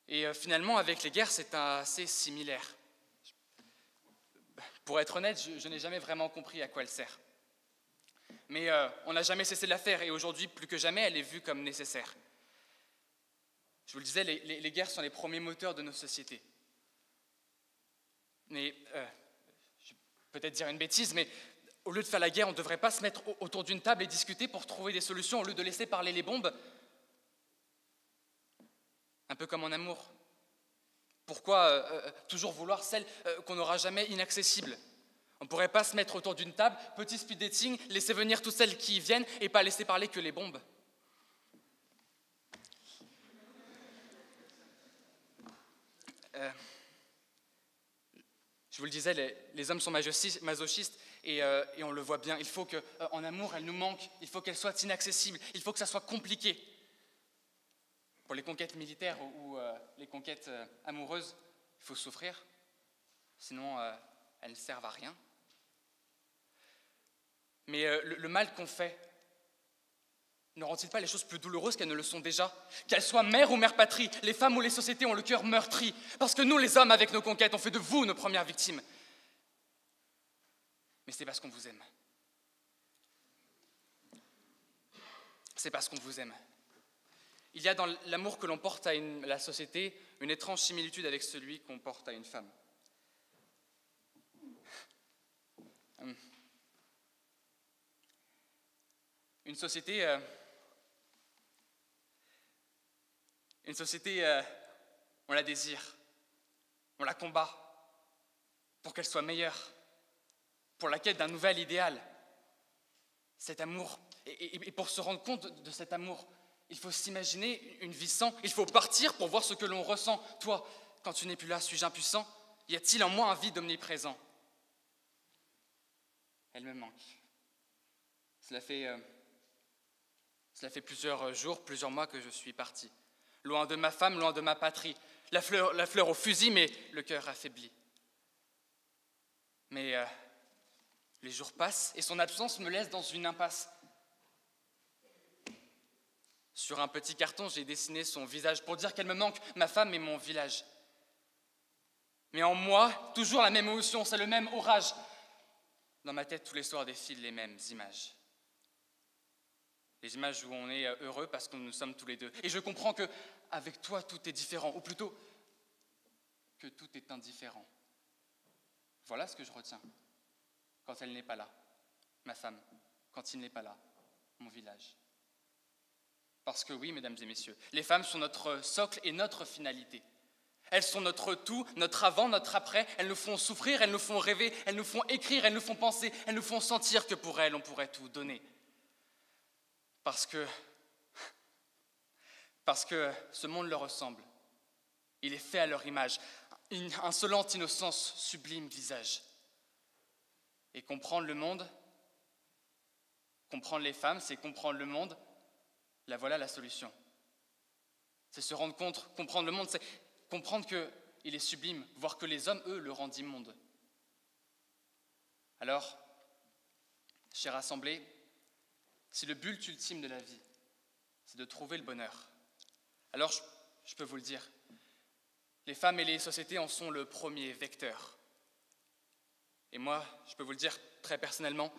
[SPEAKER 6] Et finalement, avec les guerres, c'est assez similaire. Pour être honnête, je n'ai jamais vraiment compris à quoi elle sert. Mais on n'a jamais cessé de la faire, et aujourd'hui, plus que jamais, elle est vue comme nécessaire. Je vous le disais, les guerres sont les premiers moteurs de nos sociétés. Mais, je vais peut-être dire une bêtise, mais au lieu de faire la guerre, on ne devrait pas se mettre autour d'une table et discuter pour trouver des solutions, au lieu de laisser parler les bombes. Un peu comme en amour. Pourquoi toujours vouloir celle qu'on n'aura jamais inaccessible? On ne pourrait pas se mettre autour d'une table, petit speed dating, laisser venir toutes celles qui y viennent et pas laisser parler que les bombes. Je vous le disais, les hommes sont masochistes et on le voit bien. Il faut qu'en amour, elle nous manque, il faut qu'elle soit inaccessible, il faut que ça soit compliqué. Pour les conquêtes militaires ou les conquêtes amoureuses, il faut souffrir, sinon elles ne servent à rien. Mais le mal qu'on fait ne rend-il pas les choses plus douloureuses qu'elles ne le sont déjà? Qu'elles soient mère ou mère patrie, les femmes ou les sociétés ont le cœur meurtri, parce que nous, les hommes, avec nos conquêtes, on fait de vous nos premières victimes. Mais c'est parce qu'on vous aime. C'est parce qu'on vous aime. Il y a dans l'amour que l'on porte à la société une étrange similitude avec celui qu'on porte à une femme. Une société, on la désire, on la combat pour qu'elle soit meilleure, pour la quête d'un nouvel idéal. Cet amour, et pour se rendre compte de cet amour, il faut s'imaginer une vie sans, il faut partir pour voir ce que l'on ressent. Toi, quand tu n'es plus là, suis-je impuissant? Y a-t-il en moi un vide omniprésent? Elle me manque. Cela fait plusieurs jours, plusieurs mois que je suis parti. Loin de ma femme, loin de ma patrie. La fleur au fusil, mais le cœur affaibli. Mais les jours passent et son absence me laisse dans une impasse. Sur un petit carton, j'ai dessiné son visage pour dire qu'elle me manque, ma femme et mon village. Mais en moi, toujours la même émotion, c'est le même orage. Dans ma tête, tous les soirs défilent les mêmes images. Les images où on est heureux parce que nous sommes tous les deux. Et je comprends qu'avec toi, tout est différent, ou plutôt que tout est indifférent. Voilà ce que je retiens quand elle n'est pas là, ma femme, quand il n'est pas là, mon village. Parce que oui, mesdames et messieurs, les femmes sont notre socle et notre finalité. Elles sont notre tout, notre avant, notre après. Elles nous font souffrir, elles nous font rêver, elles nous font écrire, elles nous font penser, elles nous font sentir que pour elles, on pourrait tout donner. Parce que ce monde leur ressemble. Il est fait à leur image, une insolente innocence, sublime visage. Et comprendre le monde, comprendre les femmes, c'est comprendre le monde. Là, voilà la solution. C'est se rendre compte, comprendre le monde, c'est comprendre qu'il est sublime, voir que les hommes, eux, le rendent immonde. Alors, chère assemblée, si le but ultime de la vie, c'est de trouver le bonheur, alors je peux vous le dire, les femmes et les sociétés en sont le premier vecteur. Et moi, je peux vous le dire très personnellement,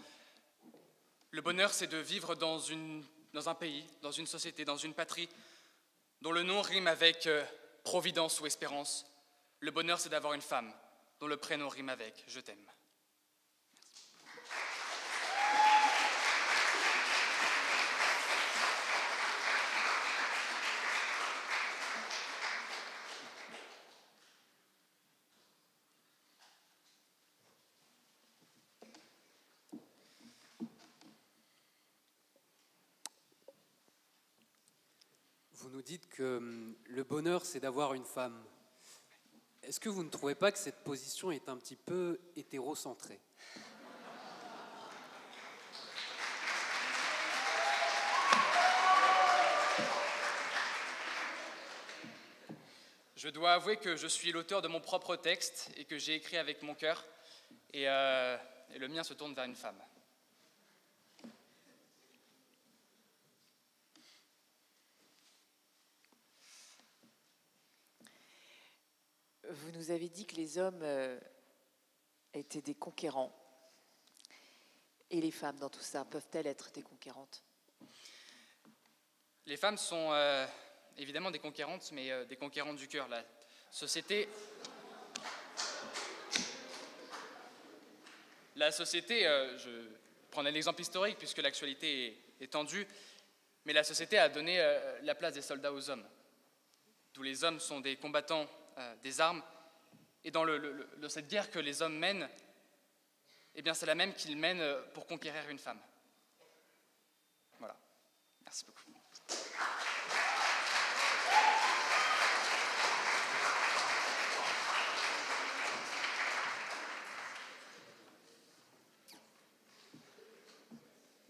[SPEAKER 6] le bonheur, c'est de vivre dans un pays, dans une société, dans une patrie, dont le nom rime avec providence ou espérance. Le bonheur, c'est d'avoir une femme dont le prénom rime avec « je t'aime ».
[SPEAKER 7] nous dites que le bonheur, c'est d'avoir une femme. Est-ce que vous ne trouvez pas que cette position est un petit peu hétérocentrée ?
[SPEAKER 6] Je dois avouer que je suis l'auteur de mon propre texte et que j'ai écrit avec mon cœur, et le mien se tourne vers une femme.
[SPEAKER 5] Vous nous avez dit que les hommes étaient des conquérants. Et les femmes, dans tout ça, peuvent-elles être des conquérantes ?
[SPEAKER 6] Les femmes sont évidemment des conquérantes, mais des conquérantes du cœur. La société, je prends un exemple historique puisque l'actualité est tendue, mais la société a donné la place des soldats aux hommes, d'où les hommes sont des combattants des armes. Et dans cette guerre que les hommes mènent, eh bien c'est la même qu'ils mènent pour conquérir une femme. Voilà. Merci beaucoup.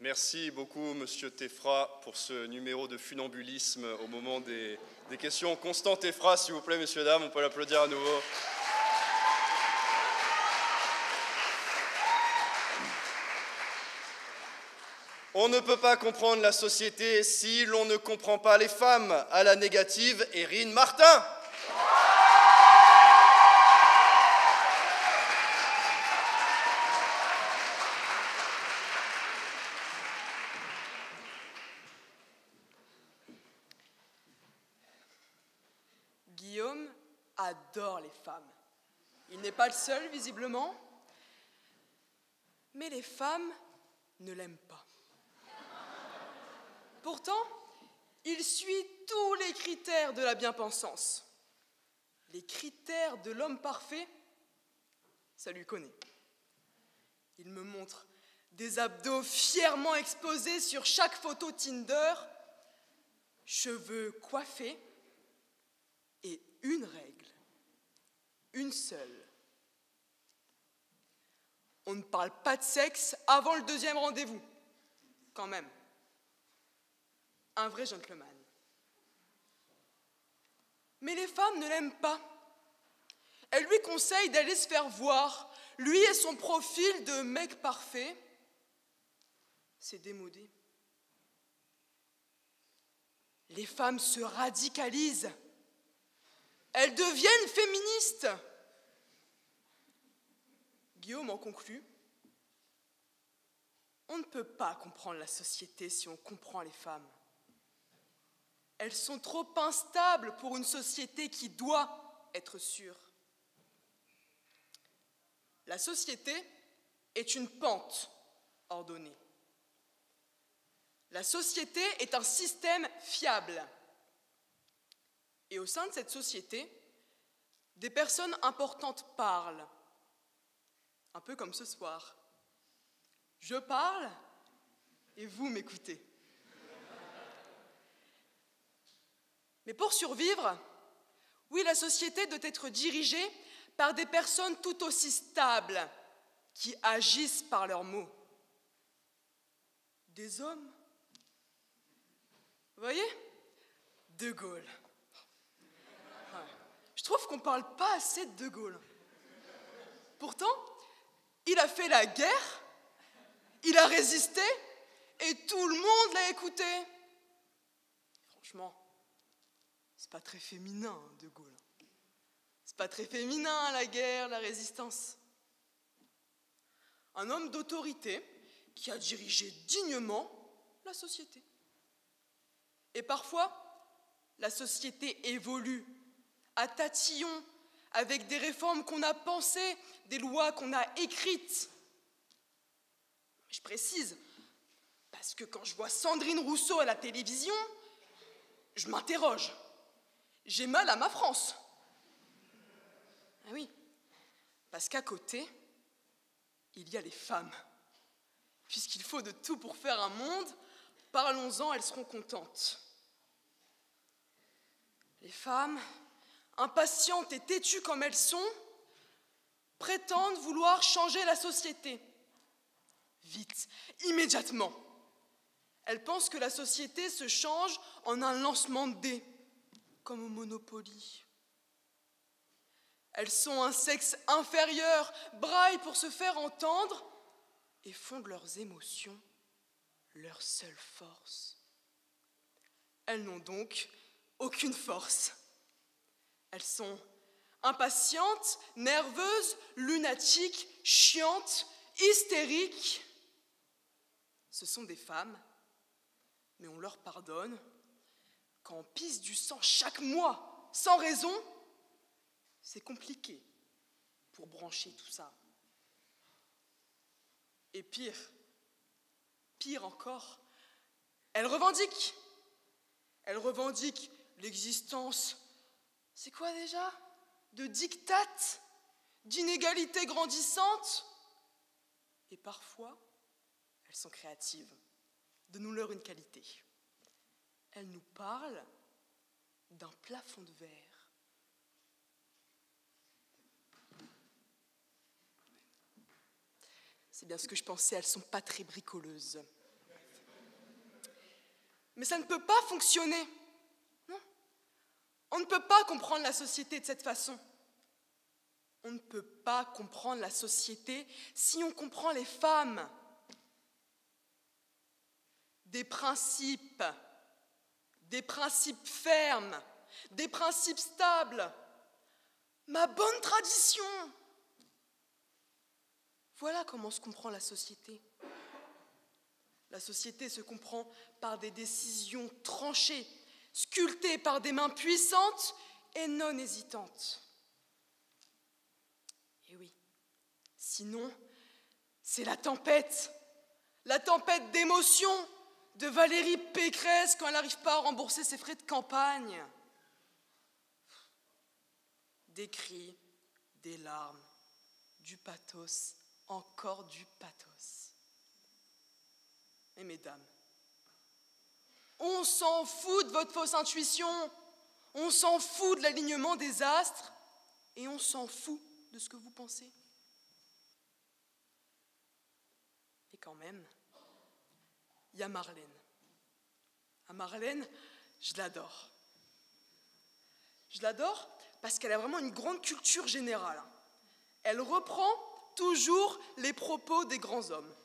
[SPEAKER 1] Merci beaucoup, Monsieur Teffra, pour ce numéro de funambulisme au moment des questions. Constant Teffra, s'il vous plaît, messieurs, dames, on peut l'applaudir à nouveau. On ne peut pas comprendre la société si l'on ne comprend pas les femmes. À la négative, Erin Martin.
[SPEAKER 4] Guillaume adore les femmes. Il n'est pas le seul, visiblement. Mais les femmes ne l'aiment pas. Pourtant, il suit tous les critères de la bien-pensance. Les critères de l'homme parfait, ça lui connaît. Il me montre des abdos fièrement exposés sur chaque photo Tinder, cheveux coiffés, et une règle, une seule. On ne parle pas de sexe avant le deuxième rendez-vous, quand même. Un vrai gentleman. Mais les femmes ne l'aiment pas. Elles lui conseillent d'aller se faire voir. Lui et son profil de mec parfait, c'est démodé. Les femmes se radicalisent. Elles deviennent féministes. Guillaume en conclut: on ne peut pas comprendre la société si on comprend les femmes. Elles sont trop instables pour une société qui doit être sûre. La société est une pente ordonnée. La société est un système fiable. Et au sein de cette société, des personnes importantes parlent. Un peu comme ce soir. Je parle et vous m'écoutez. Mais pour survivre, oui, la société doit être dirigée par des personnes tout aussi stables qui agissent par leurs mots. Des hommes. Vous voyez ? De Gaulle. Ouais. Je trouve qu'on ne parle pas assez de Gaulle. Pourtant, il a fait la guerre, il a résisté et tout le monde l'a écouté. Franchement, c'est pas très féminin, De Gaulle. C'est pas très féminin, la guerre, la résistance. Un homme d'autorité qui a dirigé dignement la société. Et parfois, la société évolue à tatillons, avec des réformes qu'on a pensées, des lois qu'on a écrites. Je précise, parce que quand je vois Sandrine Rousseau à la télévision, je m'interroge. J'ai mal à ma France. Ah oui, parce qu'à côté, il y a les femmes. Puisqu'il faut de tout pour faire un monde, parlons-en, elles seront contentes.
[SPEAKER 8] Les femmes, impatientes et têtues comme elles sont, prétendent vouloir changer la société. Vite, immédiatement. Elles pensent que la société se change en un lancement de dés, comme au Monopoly. Elles sont un sexe inférieur, braillent pour se faire entendre et font de leurs émotions leur seule force. Elles n'ont donc aucune force. Elles sont impatientes, nerveuses, lunatiques, chiantes, hystériques. Ce sont des femmes, mais on leur pardonne quand on pisse du sang chaque mois, sans raison. C'est compliqué pour brancher tout ça. Et pire encore, elles revendiquent l'existence, c'est quoi déjà? De diktat, d'inégalités grandissantes. Et parfois, elles sont créatives. Donnons-leur une qualité. Elles nous parlent d'un plafond de verre. C'est bien ce que je pensais, elles ne sont pas très bricoleuses. Mais ça ne peut pas fonctionner. Non. On ne peut pas comprendre la société de cette façon. On ne peut pas comprendre la société si on comprend les femmes. Des principes fermes, des principes stables. Ma bonne tradition. Voilà comment se comprend la société. La société se comprend par des décisions tranchées, sculptées par des mains puissantes et non hésitantes. Et oui, sinon, c'est la tempête d'émotions de Valérie Pécresse quand elle n'arrive pas à rembourser ses frais de campagne. Des cris, des larmes, du pathos, encore du pathos. Et mesdames, on s'en fout de votre fausse intuition, on s'en fout de l'alignement des astres, et on s'en fout de ce que vous pensez. Et quand même, il y a Marlène. À Marlène, je l'adore. Je l'adore parce qu'elle a vraiment une grande culture générale. Elle reprend toujours les propos des grands hommes.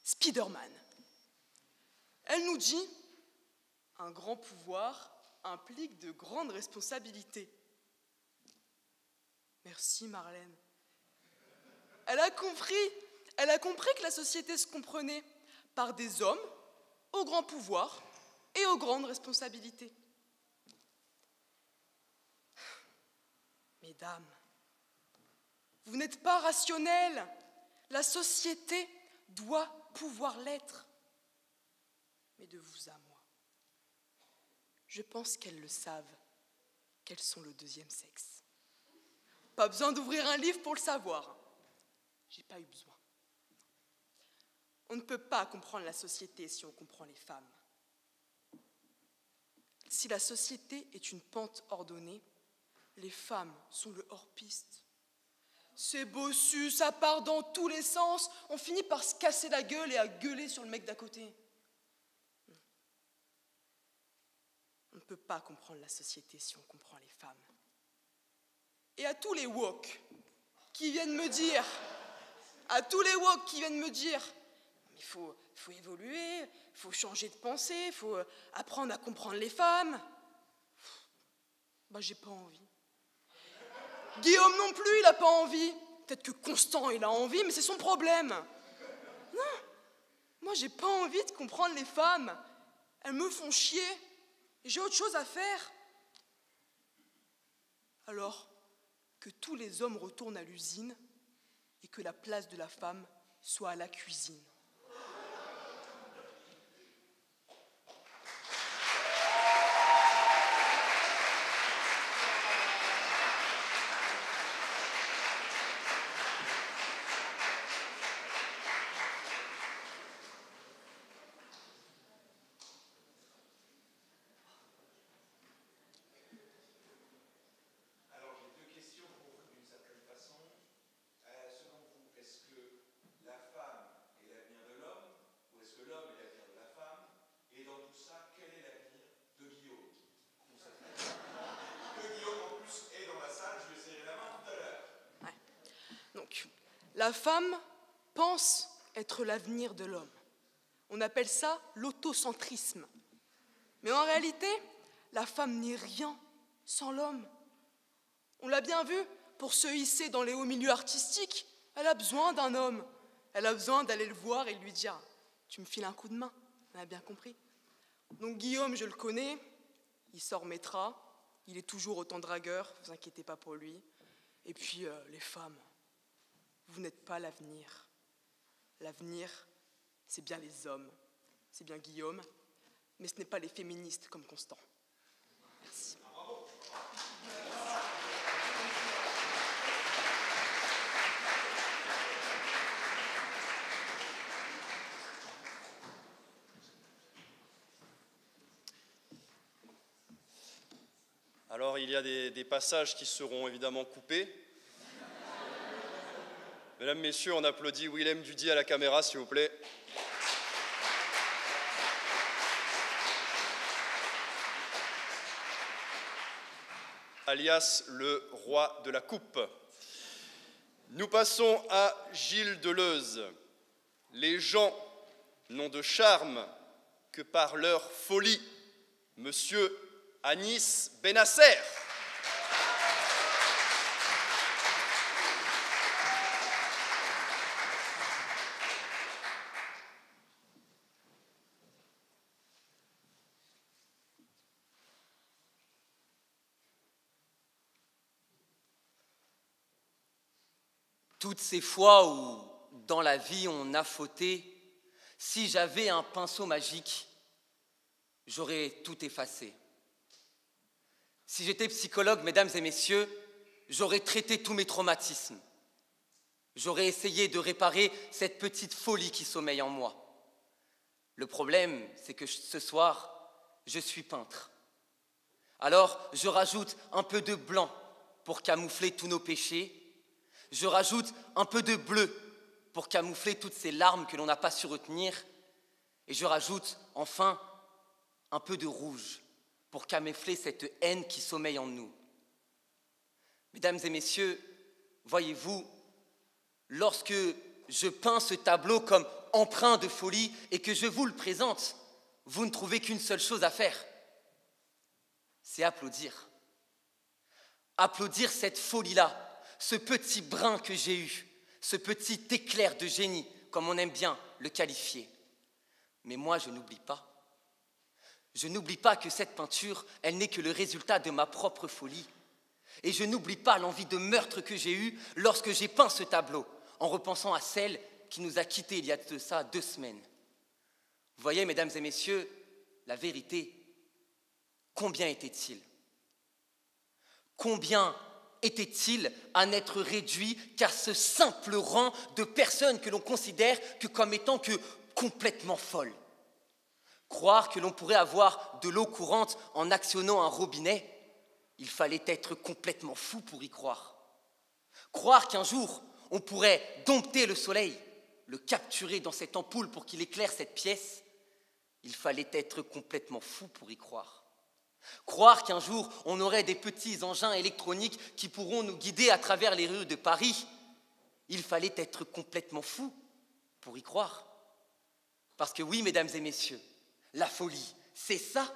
[SPEAKER 8] Spider-Man. Elle nous dit « Un grand pouvoir implique de grandes responsabilités. » Merci Marlène. Elle a compris que la société se comprenait par des hommes au grand pouvoir et aux grandes responsabilités. Mesdames, vous n'êtes pas rationnelles. La société doit pouvoir l'être. Mais de vous à moi, je pense qu'elles le savent, qu'elles sont le deuxième sexe. Pas besoin d'ouvrir un livre pour le savoir. J'ai pas eu besoin. On ne peut pas comprendre la société si on comprend les femmes. Si la société est une pente ordonnée, les femmes sont le hors-piste. C'est bossu, ça part dans tous les sens, on finit par se casser la gueule et à gueuler sur le mec d'à côté. On ne peut pas comprendre la société si on comprend les femmes. Et à tous les woke qui viennent me dire, il faut évoluer, il faut changer de pensée, il faut apprendre à comprendre les femmes. J'ai pas envie. Guillaume non plus, il n'a pas envie. Peut-être que Constant, il a envie, mais c'est son problème. Non, moi, j'ai pas envie de comprendre les femmes. Elles me font chier. Et j'ai autre chose à faire. Alors, que tous les hommes retournent à l'usine et que la place de la femme soit à la cuisine. La femme pense être l'avenir de l'homme. On appelle ça l'autocentrisme. Mais en réalité, la femme n'est rien sans l'homme. On l'a bien vu, pour se hisser dans les hauts milieux artistiques, elle a besoin d'un homme. Elle a besoin d'aller le voir et lui dire « Tu me files un coup de main ». On a bien compris. Donc Guillaume, je le connais, il sort Métra, il est toujours autant dragueur, ne vous inquiétez pas pour lui. Et puis les femmes, vous n'êtes pas l'avenir. L'avenir, c'est bien les hommes, c'est bien Guillaume, mais ce n'est pas les féministes comme Constant. Merci.
[SPEAKER 1] Alors, il y a des passages qui seront évidemment coupés. Mesdames, Messieurs, on applaudit Willem Dudy à la caméra, s'il vous plaît. Alias le roi de la coupe. Nous passons à Gilles Deleuze. Les gens n'ont de charme que par leur folie. Monsieur Anis Benasser.
[SPEAKER 9] Toutes ces fois où, dans la vie, on a fauté, si j'avais un pinceau magique, j'aurais tout effacé. Si j'étais psychologue, mesdames et messieurs, j'aurais traité tous mes traumatismes. J'aurais essayé de réparer cette petite folie qui sommeille en moi. Le problème, c'est que ce soir, je suis peintre. Alors, je rajoute un peu de blanc pour camoufler tous nos péchés. Je rajoute un peu de bleu pour camoufler toutes ces larmes que l'on n'a pas su retenir. Et je rajoute enfin un peu de rouge pour camoufler cette haine qui sommeille en nous. Mesdames et messieurs, voyez-vous, lorsque je peins ce tableau comme empreint de folie et que je vous le présente, vous ne trouvez qu'une seule chose à faire, c'est applaudir. Applaudir cette folie-là, ce petit brin que j'ai eu, ce petit éclair de génie, comme on aime bien le qualifier. Mais moi, je n'oublie pas. Je n'oublie pas que cette peinture, elle n'est que le résultat de ma propre folie. Et je n'oublie pas l'envie de meurtre que j'ai eue lorsque j'ai peint ce tableau, en repensant à celle qui nous a quittés il y a de ça 2 semaines. Vous voyez, mesdames et messieurs, la vérité, combien était-il? Combien était-il à n'être réduit qu'à ce simple rang de personnes que l'on considère que comme étant que complètement folles? Croire que l'on pourrait avoir de l'eau courante en actionnant un robinet, il fallait être complètement fou pour y croire. Croire qu'un jour, on pourrait dompter le soleil, le capturer dans cette ampoule pour qu'il éclaire cette pièce, il fallait être complètement fou pour y croire. Croire qu'un jour, on aurait des petits engins électroniques qui pourront nous guider à travers les rues de Paris, il fallait être complètement fou pour y croire. Parce que oui, mesdames et messieurs, la folie, c'est ça.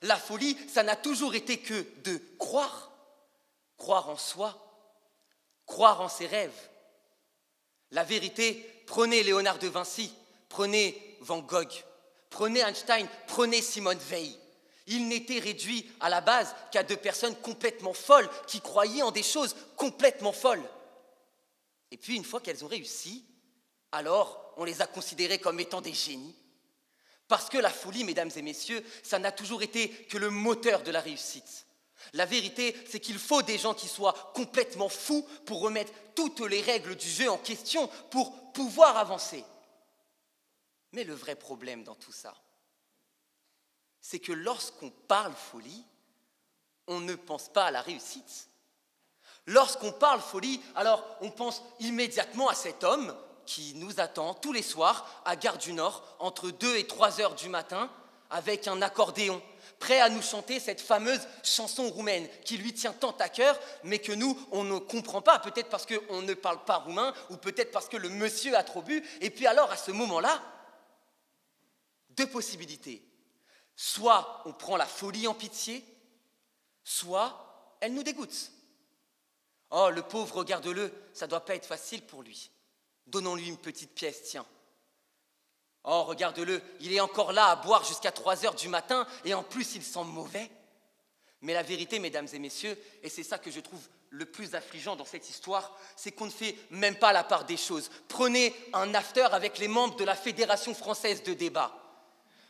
[SPEAKER 9] La folie, ça n'a toujours été que de croire. Croire en soi, croire en ses rêves. La vérité, prenez Léonard de Vinci, prenez Van Gogh, prenez Einstein, prenez Simone Veil. Ils n'étaient réduits à la base qu'à 2 personnes complètement folles qui croyaient en des choses complètement folles. Et puis, une fois qu'elles ont réussi, alors on les a considérées comme étant des génies. Parce que la folie, mesdames et messieurs, ça n'a toujours été que le moteur de la réussite. La vérité, c'est qu'il faut des gens qui soient complètement fous pour remettre toutes les règles du jeu en question pour pouvoir avancer. Mais le vrai problème dans tout ça, c'est que lorsqu'on parle folie, on ne pense pas à la réussite. Lorsqu'on parle folie, alors on pense immédiatement à cet homme qui nous attend tous les soirs à Gare du Nord entre 2 et 3 heures du matin avec un accordéon, prêt à nous chanter cette fameuse chanson roumaine qui lui tient tant à cœur, mais que nous, on ne comprend pas, peut-être parce qu'on ne parle pas roumain, ou peut-être parce que le monsieur a trop bu. Et puis alors, à ce moment-là, deux possibilités. Soit on prend la folie en pitié, soit elle nous dégoûte. Oh, le pauvre, regarde-le, ça ne doit pas être facile pour lui. Donnons-lui une petite pièce, tiens. Oh, regarde-le, il est encore là à boire jusqu'à 3 heures du matin et en plus il sent mauvais. Mais la vérité, mesdames et messieurs, et c'est ça que je trouve le plus affligeant dans cette histoire, c'est qu'on ne fait même pas la part des choses. Prenez un after avec les membres de la Fédération française de débat.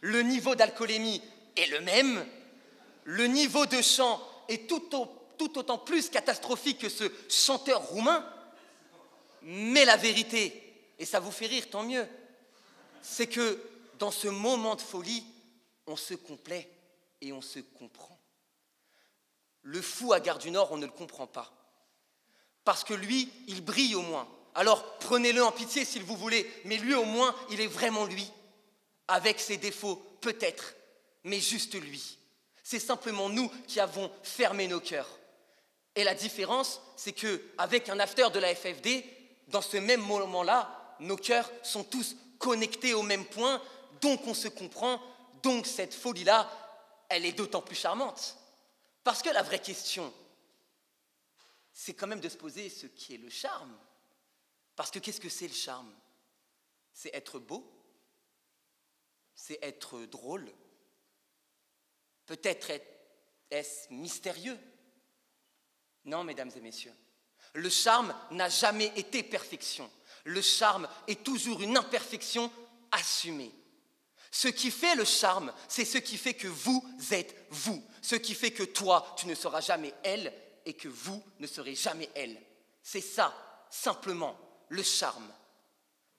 [SPEAKER 9] Le niveau d'alcoolémie est le même, le niveau de chant est tout autant plus catastrophique que ce chanteur roumain, mais la vérité, et ça vous fait rire, tant mieux, c'est que dans ce moment de folie, on se complaît et on se comprend. Le fou à Gare du Nord, on ne le comprend pas. Parce que lui, il brille au moins. Alors prenez-le en pitié si vous voulez, mais lui au moins, il est vraiment lui. Avec ses défauts, peut-être, mais juste lui. C'est simplement nous qui avons fermé nos cœurs. Et la différence, c'est qu'avec un after de la FFD, dans ce même moment-là, nos cœurs sont tous connectés au même point, donc on se comprend, donc cette folie-là, elle est d'autant plus charmante. Parce que la vraie question, c'est quand même de se poser ce qui est le charme. Parce que qu'est-ce que c'est le charme? C'est être beau, c'est être drôle, peut-être est-ce mystérieux. Non, mesdames et messieurs, le charme n'a jamais été perfection. Le charme est toujours une imperfection assumée. Ce qui fait le charme, c'est ce qui fait que vous êtes vous. Ce qui fait que toi, tu ne seras jamais elle et que vous ne serez jamais elle. C'est ça, simplement, le charme.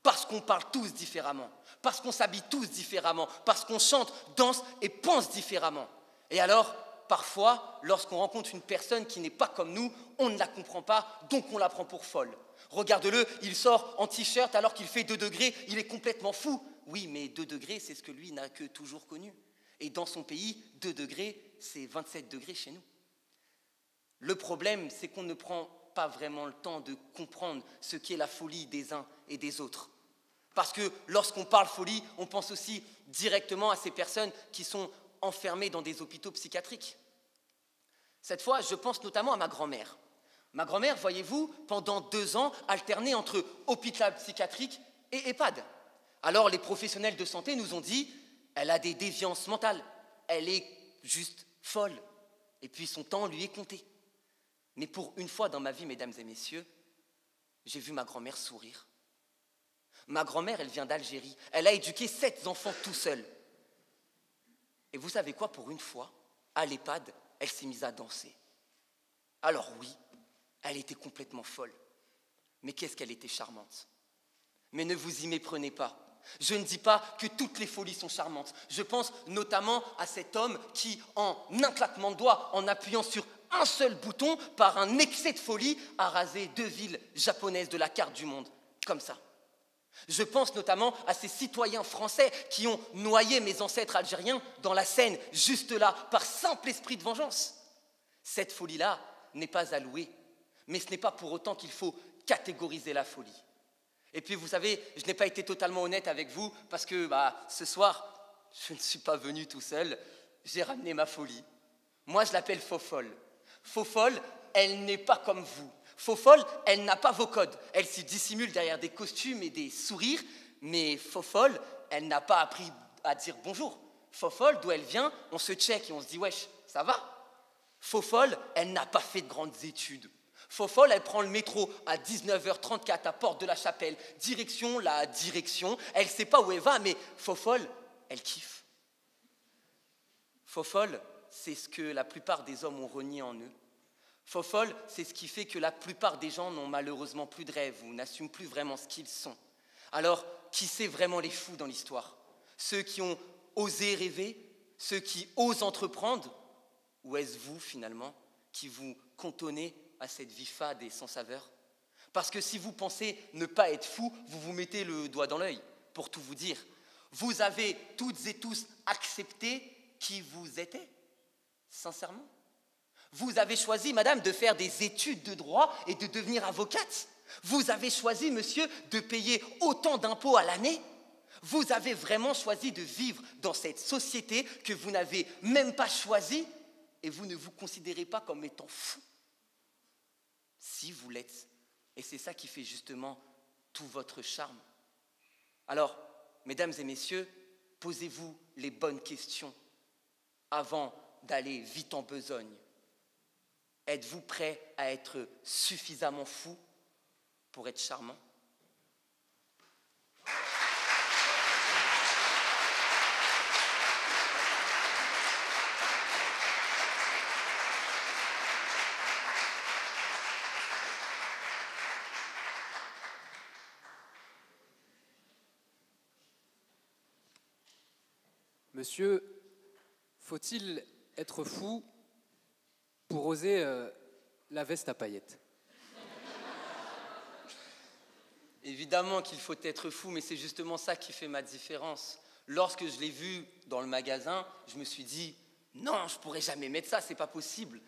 [SPEAKER 9] Parce qu'on parle tous différemment, parce qu'on s'habille tous différemment, parce qu'on chante, danse et pense différemment. Et alors, parfois, lorsqu'on rencontre une personne qui n'est pas comme nous, on ne la comprend pas, donc on la prend pour folle. Regarde-le, il sort en t-shirt alors qu'il fait 2 degrés, il est complètement fou. Oui, mais 2 degrés, c'est ce que lui n'a que toujours connu. Et dans son pays, 2 degrés, c'est 27 degrés chez nous. Le problème, c'est qu'on ne prend pas vraiment le temps de comprendre ce qu'est la folie des uns et des autres. Parce que lorsqu'on parle folie, on pense aussi directement à ces personnes qui sont enfermées dans des hôpitaux psychiatriques. Cette fois, je pense notamment à ma grand-mère. Ma grand-mère, voyez-vous, pendant 2 ans, alternait entre hôpital psychiatrique et EHPAD. Alors les professionnels de santé nous ont dit, elle a des déviances mentales, elle est juste folle, et puis son temps lui est compté. Mais pour une fois dans ma vie, mesdames et messieurs, j'ai vu ma grand-mère sourire. Ma grand-mère, elle vient d'Algérie, elle a éduqué 7 enfants tout seul. Et vous savez quoi, pour une fois, à l'EHPAD, elle s'est mise à danser. Alors oui, elle était complètement folle, mais qu'est-ce qu'elle était charmante. Mais ne vous y méprenez pas. Je ne dis pas que toutes les folies sont charmantes. Je pense notamment à cet homme qui, en un claquement de doigts, en appuyant sur un seul bouton, par un excès de folie, a rasé 2 villes japonaises de la carte du monde, comme ça. Je pense notamment à ces citoyens français qui ont noyé mes ancêtres algériens dans la Seine, juste là, par simple esprit de vengeance. Cette folie-là n'est pas à louer, mais ce n'est pas pour autant qu'il faut catégoriser la folie. Et puis vous savez, je n'ai pas été totalement honnête avec vous parce que ce soir, je ne suis pas venu tout seul, j'ai ramené ma folie. Moi, je l'appelle Faux-Folle. Faux-Folle, elle n'est pas comme vous. Faux-Folle, elle n'a pas vos codes. Elle s'y dissimule derrière des costumes et des sourires, mais Faux-Folle, elle n'a pas appris à dire bonjour. Faux-Folle, d'où elle vient, on se check et on se dit « wesh, ça va ?» Faux-Folle, elle n'a pas fait de grandes études. Faux-Folle, elle prend le métro à 19h34 à Porte de la Chapelle, direction la direction. Elle ne sait pas où elle va, mais Faux-Folle, elle kiffe. Faux-Folle, c'est ce que la plupart des hommes ont renié en eux. Faux-Folle, c'est ce qui fait que la plupart des gens n'ont malheureusement plus de rêve ou n'assument plus vraiment ce qu'ils sont. Alors, qui c'est vraiment les fous dans l'histoire? Ceux qui ont osé rêver? Ceux qui osent entreprendre? Ou est-ce vous, finalement, qui vous cantonnez à cette vie fade et sans saveur? Parce que si vous pensez ne pas être fou, vous vous mettez le doigt dans l'œil, pour tout vous dire. Vous avez toutes et tous accepté qui vous étiez, sincèrement. Vous avez choisi, madame, de faire des études de droit et de devenir avocate. Vous avez choisi, monsieur, de payer autant d'impôts à l'année. Vous avez vraiment choisi de vivre dans cette société que vous n'avez même pas choisie et vous ne vous considérez pas comme étant fou. Si vous l'êtes. Et c'est ça qui fait justement tout votre charme. Alors, mesdames et messieurs, posez-vous les bonnes questions avant d'aller vite en besogne. Êtes-vous prêt à être suffisamment fou pour être charmant ?
[SPEAKER 7] Monsieur, faut-il être fou pour oser la veste à paillettes?
[SPEAKER 9] Évidemment qu'il faut être fou, mais c'est justement ça qui fait ma différence. Lorsque je l'ai vu dans le magasin, je me suis dit « Non, je ne pourrais jamais mettre ça, c'est pas possible ».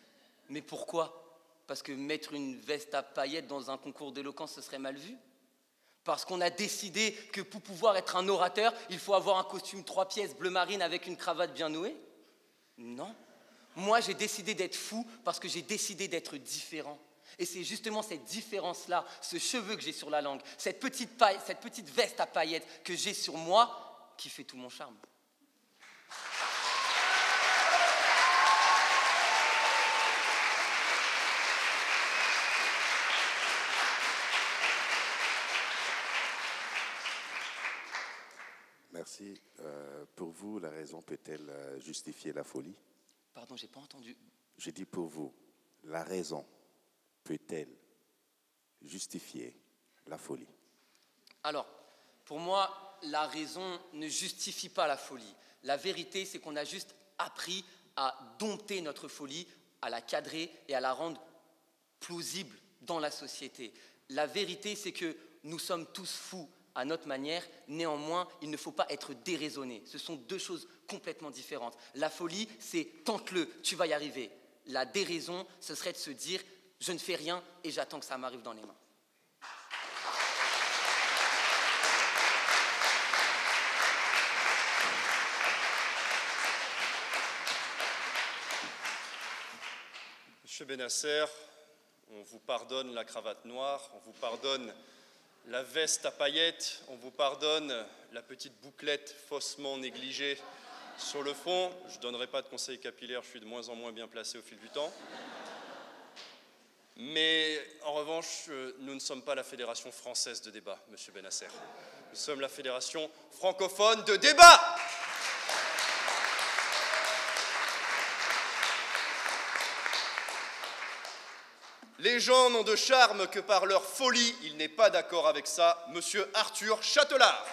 [SPEAKER 9] Mais pourquoi ? Parce que mettre une veste à paillettes dans un concours d'éloquence, ce serait mal vu ? Parce qu'on a décidé que pour pouvoir être un orateur, il faut avoir un costume 3 pièces bleu marine avec une cravate bien nouée ? Non. Moi, j'ai décidé d'être fou parce que j'ai décidé d'être différent. Et c'est justement cette différence-là, ce cheveu que j'ai sur la langue, cette petite veste à paillettes que j'ai sur moi, qui fait tout mon charme.
[SPEAKER 10] Merci. Pour vous, la raison peut-elle justifier la folie?
[SPEAKER 9] Pardon, j'ai pas entendu.
[SPEAKER 10] Je dis pour vous, la raison peut-elle justifier la folie?
[SPEAKER 9] Alors, pour moi, la raison ne justifie pas la folie. La vérité, c'est qu'on a juste appris à dompter notre folie, à la cadrer et à la rendre plausible dans la société. La vérité, c'est que nous sommes tous fous à notre manière. Néanmoins, il ne faut pas être déraisonné. Ce sont deux choses complètement différentes. La folie, c'est « tente-le, tu vas y arriver ». La déraison, ce serait de se dire « je ne fais rien et j'attends que ça m'arrive dans les mains ».
[SPEAKER 1] Monsieur Benasser, on vous pardonne la cravate noire, on vous pardonne la veste à paillettes, on vous pardonne la petite bouclette faussement négligée sur le front. Je ne donnerai pas de conseils capillaires, je suis de moins en moins bien placé au fil du temps. Mais en revanche, nous ne sommes pas la Fédération française de débat, monsieur Benasser. Nous sommes la Fédération francophone de débat. Les gens n'ont de charme que par leur folie. Il n'est pas d'accord avec ça, monsieur Arthur Châtelard.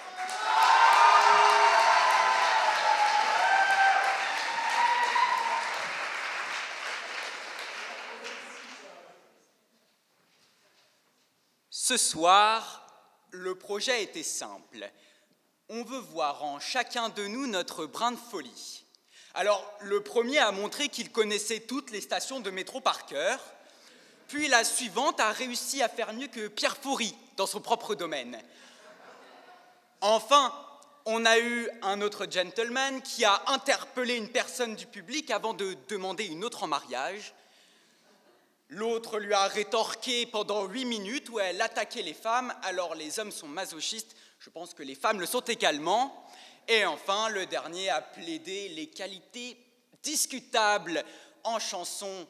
[SPEAKER 11] Ce soir, le projet était simple. On veut voir en chacun de nous notre brin de folie. Alors, le premier a montré qu'il connaissait toutes les stations de métro par cœur. Puis la suivante a réussi à faire mieux que Pierre Faury dans son propre domaine. Enfin, on a eu un autre gentleman qui a interpellé une personne du public avant de demander une autre en mariage. L'autre lui a rétorqué pendant 8 minutes où elle attaquait les femmes. Alors les hommes sont masochistes, je pense que les femmes le sont également. Et enfin, le dernier a plaidé les qualités discutables en chanson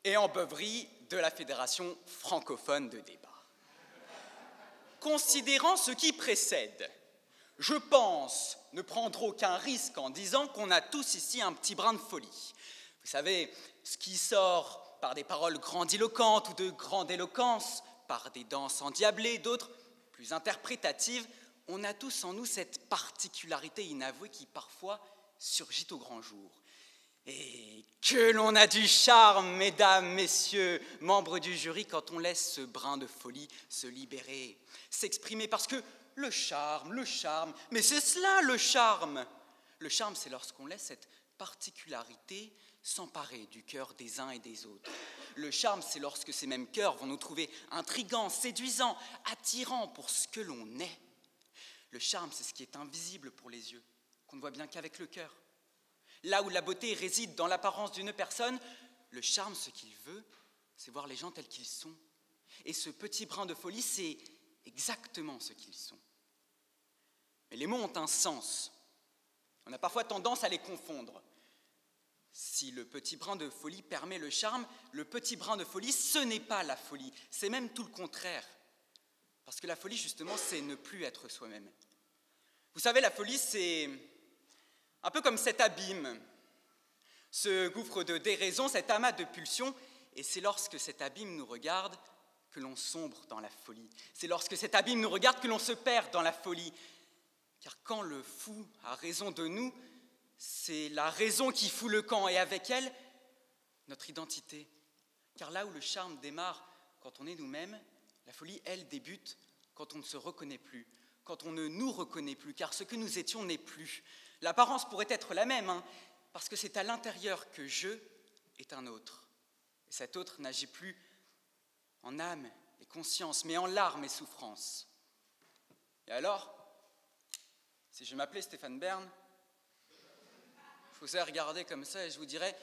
[SPEAKER 11] et en beuverie de la Fédération francophone de débat. Considérant ce qui précède, je pense ne prendre aucun risque en disant qu'on a tous ici un petit brin de folie. Vous savez, ce qui sort par des paroles grandiloquentes ou de grande éloquence, par des danses endiablées, d'autres plus interprétatives, on a tous en nous cette particularité inavouée qui parfois surgit au grand jour. Et que l'on a du charme, mesdames, messieurs, membres du jury, quand on laisse ce brin de folie se libérer, s'exprimer, parce que le charme, mais c'est cela le charme. Le charme, c'est lorsqu'on laisse cette particularité s'emparer du cœur des uns et des autres. Le charme, c'est lorsque ces mêmes cœurs vont nous trouver intrigants, séduisants, attirants pour ce que l'on est. Le charme, c'est ce qui est invisible pour les yeux, qu'on ne voit bien qu'avec le cœur. Là où la beauté réside dans l'apparence d'une personne, le charme, ce qu'il veut, c'est voir les gens tels qu'ils sont. Et ce petit brin de folie, c'est exactement ce qu'ils sont. Mais les mots ont un sens. On a parfois tendance à les confondre. Si le petit brin de folie permet le charme, le petit brin de folie, ce n'est pas la folie, c'est même tout le contraire. Parce que la folie, justement, c'est ne plus être soi-même. Vous savez, la folie, c'est un peu comme cet abîme, ce gouffre de déraison, cet amas de pulsions, et c'est lorsque cet abîme nous regarde que l'on sombre dans la folie. C'est lorsque cet abîme nous regarde que l'on se perd dans la folie. Car quand le fou a raison de nous, c'est la raison qui fout le camp, et avec elle, notre identité. Car là où le charme démarre quand on est nous-mêmes, la folie, elle, débute quand on ne se reconnaît plus, quand on ne nous reconnaît plus, car ce que nous étions n'est plus. L'apparence pourrait être la même, parce que c'est à l'intérieur que je est un autre. Et cet autre n'agit plus en âme et conscience, mais en larmes et souffrances. Et alors, si je m'appelais Stéphane Bern, je vous ai regardé comme ça et je vous dirais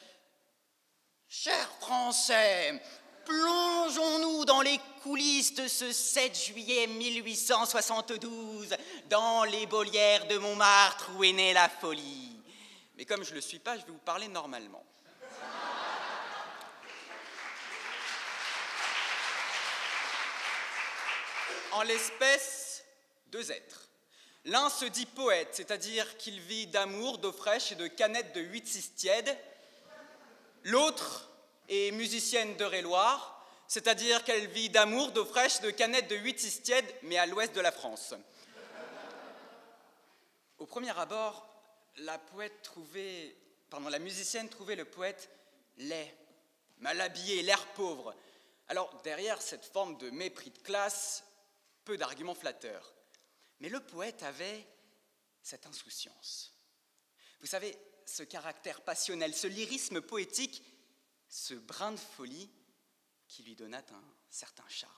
[SPEAKER 11] « Chers Français, plongeons-nous dans les coulisses de ce 7 juillet 1872, dans les Bollières de Montmartre où est née la folie. » Mais comme je ne le suis pas, je vais vous parler normalement. En l'espèce, deux êtres. L'un se dit poète, c'est-à-dire qu'il vit d'amour, d'eau fraîche et de canettes de 8-6 tièdes. L'autre est musicienne d'Eure-et-Loire, c'est-à-dire qu'elle vit d'amour, d'eau fraîche, de canettes de 8-6 tièdes, mais à l'ouest de la France. Au premier abord, la musicienne trouvait le poète laid, mal habillé, l'air pauvre. Alors, derrière cette forme de mépris de classe, peu d'arguments flatteurs. Mais le poète avait cette insouciance. Vous savez, ce caractère passionnel, ce lyrisme poétique, ce brin de folie qui lui donna un certain charme.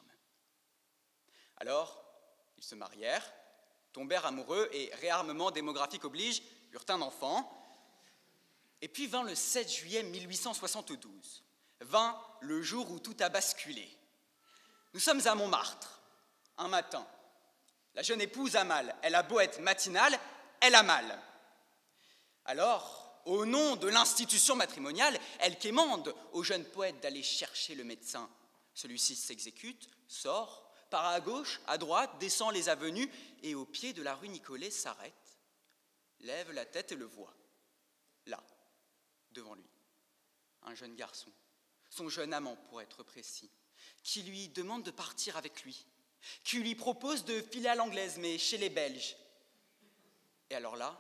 [SPEAKER 11] Alors, ils se marièrent, tombèrent amoureux et, réarmement démographique oblige, eurent un enfant. Et puis vint le 7 juillet 1872, vint le jour où tout a basculé. Nous sommes à Montmartre, un matin. La jeune épouse a mal, elle a beau être matinale, elle a mal. Alors, au nom de l'institution matrimoniale, elle quémande au jeune poète d'aller chercher le médecin. Celui-ci s'exécute, sort, part à gauche, à droite, descend les avenues et au pied de la rue Nicolet s'arrête, lève la tête et le voit. Là, devant lui, un jeune garçon, son jeune amant pour être précis, qui lui demande de partir avec lui, qui lui propose de filer à l'anglaise, mais chez les Belges. Et alors là,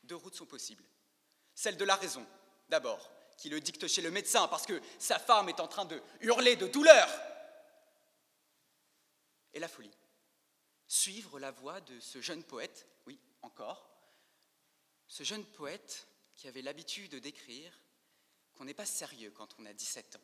[SPEAKER 11] deux routes sont possibles. Celle de la raison, d'abord, qui le dicte chez le médecin parce que sa femme est en train de hurler de douleur. Et la folie. Suivre la voie de ce jeune poète, oui, encore, ce jeune poète qui avait l'habitude d'écrire qu'on n'est pas sérieux quand on a 17 ans.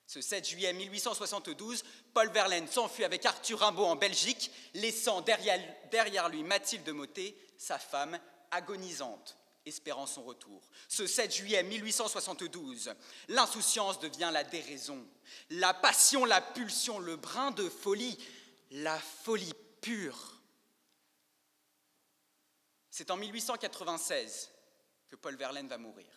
[SPEAKER 11] Ce 7 juillet 1872, Paul Verlaine s'enfuit avec Arthur Rimbaud en Belgique, laissant derrière lui Mathilde Mottet, sa femme agonisante, espérant son retour. Ce 7 juillet 1872, l'insouciance devient la déraison, la passion, la pulsion, le brin de folie, la folie pure. C'est en 1896 que Paul Verlaine va mourir.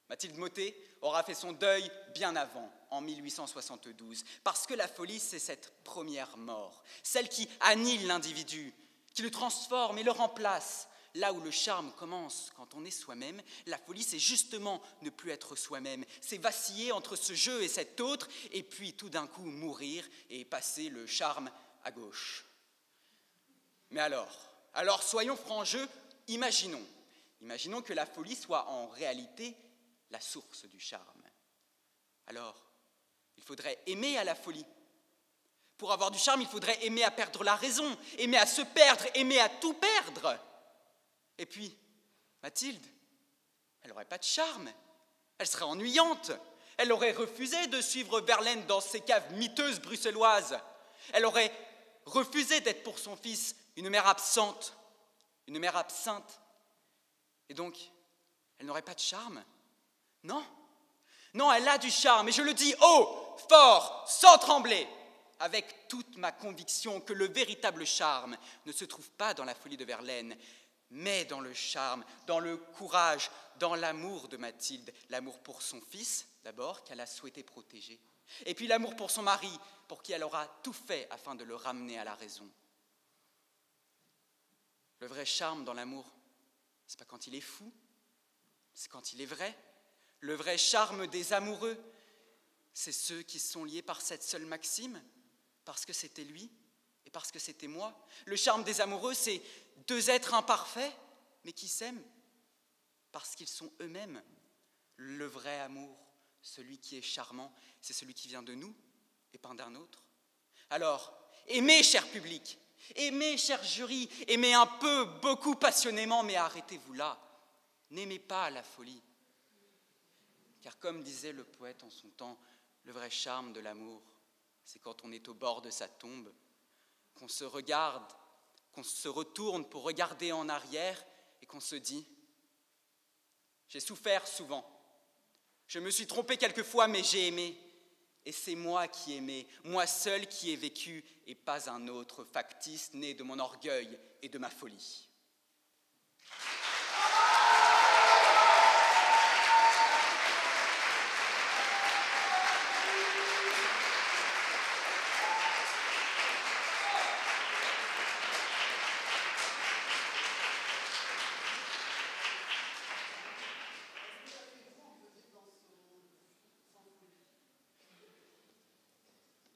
[SPEAKER 11] Mathilde Mottet aura fait son deuil bien avant, en 1872, parce que la folie, c'est cette première mort, celle qui annihile l'individu, qui le transforme et le remplace. Là où le charme commence quand on est soi-même, la folie, c'est justement ne plus être soi-même, c'est vaciller entre ce jeu et cet autre, et puis tout d'un coup mourir et passer le charme à gauche. Mais alors soyons francs-jeux, imaginons que la folie soit en réalité la source du charme. Alors, il faudrait aimer à la folie. Pour avoir du charme, il faudrait aimer à perdre la raison, aimer à se perdre, aimer à tout perdre. Et puis, Mathilde, elle n'aurait pas de charme. Elle serait ennuyante. Elle aurait refusé de suivre Verlaine dans ses caves miteuses bruxelloises. Elle aurait refusé d'être pour son fils une mère absente, une mère absinthe. Et donc, elle n'aurait pas de charme? Non. Non, elle a du charme, et je le dis haut, fort, sans trembler, avec toute ma conviction que le véritable charme ne se trouve pas dans la folie de Verlaine, mais dans le charme, dans le courage, dans l'amour de Mathilde. L'amour pour son fils, d'abord, qu'elle a souhaité protéger. Et puis l'amour pour son mari, pour qui elle aura tout fait afin de le ramener à la raison. Le vrai charme dans l'amour, c'est pas quand il est fou, c'est quand il est vrai. Le vrai charme des amoureux, c'est ceux qui sont liés par cette seule maxime, parce que c'était lui et parce que c'était moi. Le charme des amoureux, c'est deux êtres imparfaits, mais qui s'aiment, parce qu'ils sont eux-mêmes. Le vrai amour, celui qui est charmant, c'est celui qui vient de nous et pas d'un autre. Alors, aimez, cher public, aimez, cher jury, aimez un peu, beaucoup, passionnément, mais arrêtez-vous là. N'aimez pas la folie. Car comme disait le poète en son temps, le vrai charme de l'amour, c'est quand on est au bord de sa tombe, qu'on se regarde, qu'on se retourne pour regarder en arrière et qu'on se dit « J'ai souffert souvent, je me suis trompé quelquefois, mais j'ai aimé. Et c'est moi qui aimais, moi seul qui ai vécu, et pas un autre factice né de mon orgueil et de ma folie. »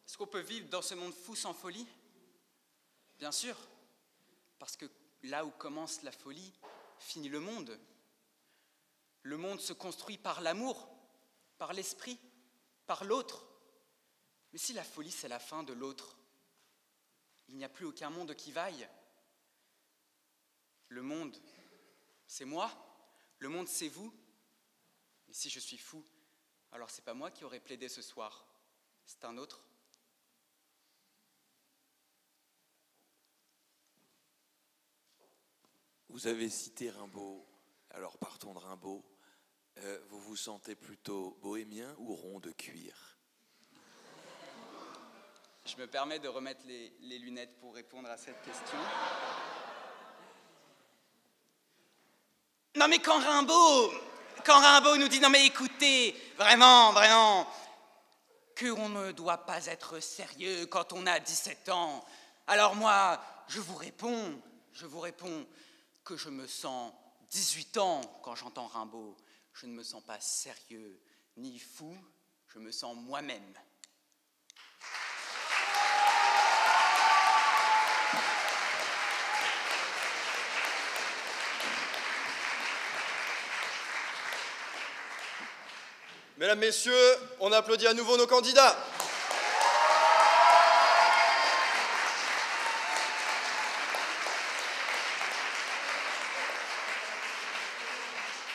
[SPEAKER 11] Est-ce qu'on peut vivre dans ce monde fou sans folie? Bien sûr, parce que là où commence la folie, finit le monde. Le monde se construit par l'amour, par l'esprit, par l'autre. Mais si la folie, c'est la fin de l'autre, il n'y a plus aucun monde qui vaille. Le monde, c'est moi, le monde, c'est vous. Et si je suis fou, alors c'est pas moi qui aurais plaidé ce soir, c'est un autre.
[SPEAKER 2] Vous avez cité Rimbaud, alors partons de Rimbaud. Vous vous sentez plutôt bohémien ou rond de cuir?
[SPEAKER 11] Je me permets de remettre les lunettes pour répondre à cette question. Non mais quand Rimbaud nous dit, non mais écoutez, vraiment, qu'on ne doit pas être sérieux quand on a 17 ans, alors moi, je vous réponds que je me sens 18 ans quand j'entends Rimbaud. Je ne me sens pas sérieux ni fou, je me sens moi-même.
[SPEAKER 1] Mesdames, Messieurs, on applaudit à nouveau nos candidats.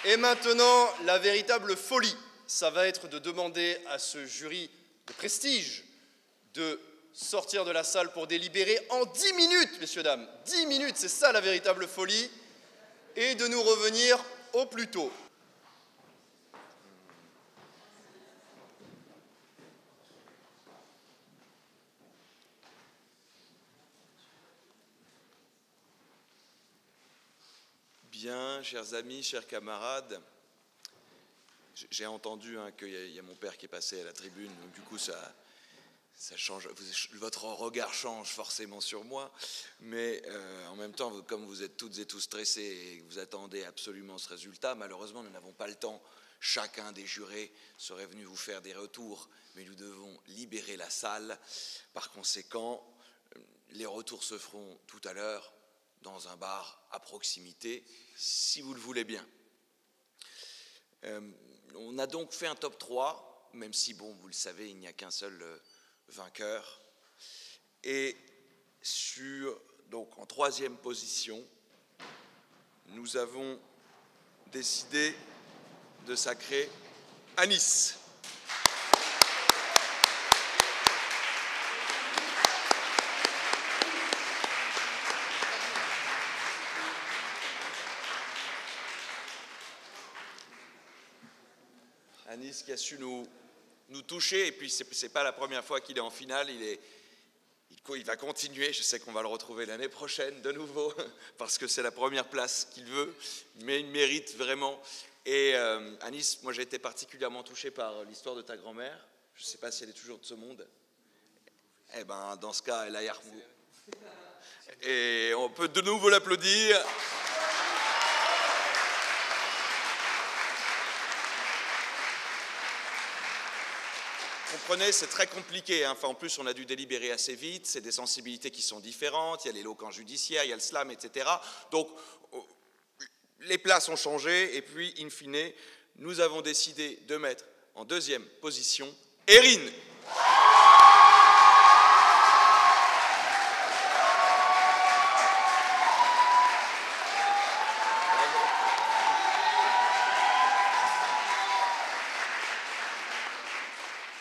[SPEAKER 1] Et maintenant, la véritable folie, ça va être de demander à ce jury de prestige de sortir de la salle pour délibérer en 10 minutes, messieurs, dames. 10 minutes, c'est ça la véritable folie. Et de nous revenir au plus tôt.
[SPEAKER 2] Bien, chers amis, chers camarades, j'ai entendu qu'il y a mon père qui est passé à la tribune, donc du coup ça change, votre regard change forcément sur moi, mais en même temps, comme vous êtes toutes et tous stressés et que vous attendez absolument ce résultat, malheureusement nous n'avons pas le temps. Chacun des jurés serait venu vous faire des retours, mais nous devons libérer la salle. Par conséquent, les retours se feront tout à l'heure dans un bar à proximité, si vous le voulez bien. On a donc fait un top 3, même si, bon, vous le savez, il n'y a qu'un seul vainqueur. Et donc, en troisième position, nous avons décidé de sacrer Anis. Anis qui a su nous toucher, et puis c'est pas la première fois qu'il est en finale, il va continuer, je sais qu'on va le retrouver l'année prochaine de nouveau, parce que c'est la première place qu'il veut, mais il mérite vraiment. Et Anis, moi j'ai été particulièrement touché par l'histoire de ta grand-mère, je ne sais pas si elle est toujours de ce monde, eh ben dans ce cas, elle a Yarmou. Et on peut de nouveau l'applaudir. Comprenez, c'est très compliqué. Enfin, en plus, on a dû délibérer assez vite. C'est des sensibilités qui sont différentes. Il y a les loquents judiciaires, il y a le slam, etc. Donc, les places ont changé. Et puis, in fine, nous avons décidé de mettre en deuxième position Erin.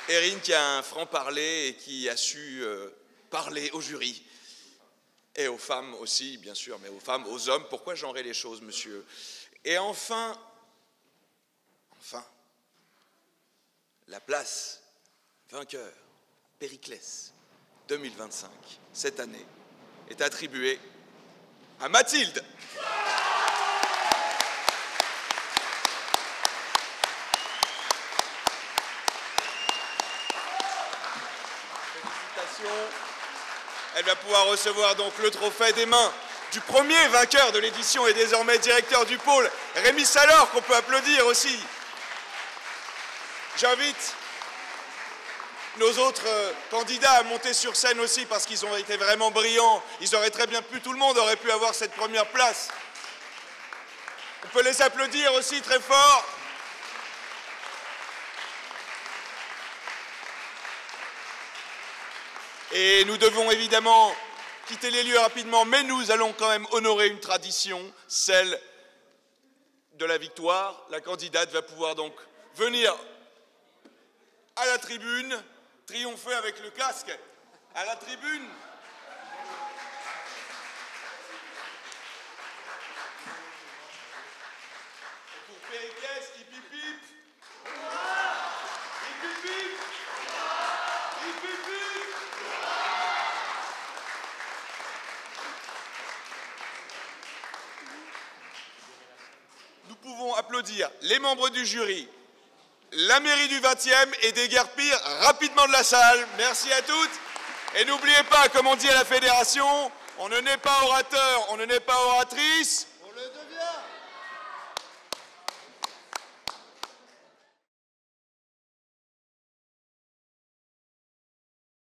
[SPEAKER 2] Erin qui a un franc-parler et qui a su parler au jury et aux femmes aussi, bien sûr, mais aux femmes, aux hommes. Pourquoi genrer les choses, monsieur? Et enfin, la place vainqueur Périclès 2025, cette année, est attribuée à Mathilde. Elle va pouvoir recevoir donc le trophée des mains du premier vainqueur de l'édition et désormais directeur du pôle, Rémi Salor, qu'on peut applaudir aussi. J'invite nos autres candidats à monter sur scène aussi parce qu'ils ont été vraiment brillants. Ils auraient très bien pu, tout le monde aurait pu avoir cette première place. On peut les applaudir aussi très fort. Et nous devons évidemment quitter les lieux rapidement, mais nous allons quand même honorer une tradition, celle de la victoire. La candidate va pouvoir donc venir à la tribune, triompher avec le casque à la tribune. Et pour Périclès, hip hip hip. Hip hip hip. Hip hip hip. Nous pouvons applaudir les membres du jury, la mairie du 20e et déguerpir rapidement de la salle. Merci à toutes. Et n'oubliez pas, comme on dit à la fédération, on ne naît pas orateur, on ne naît pas oratrice.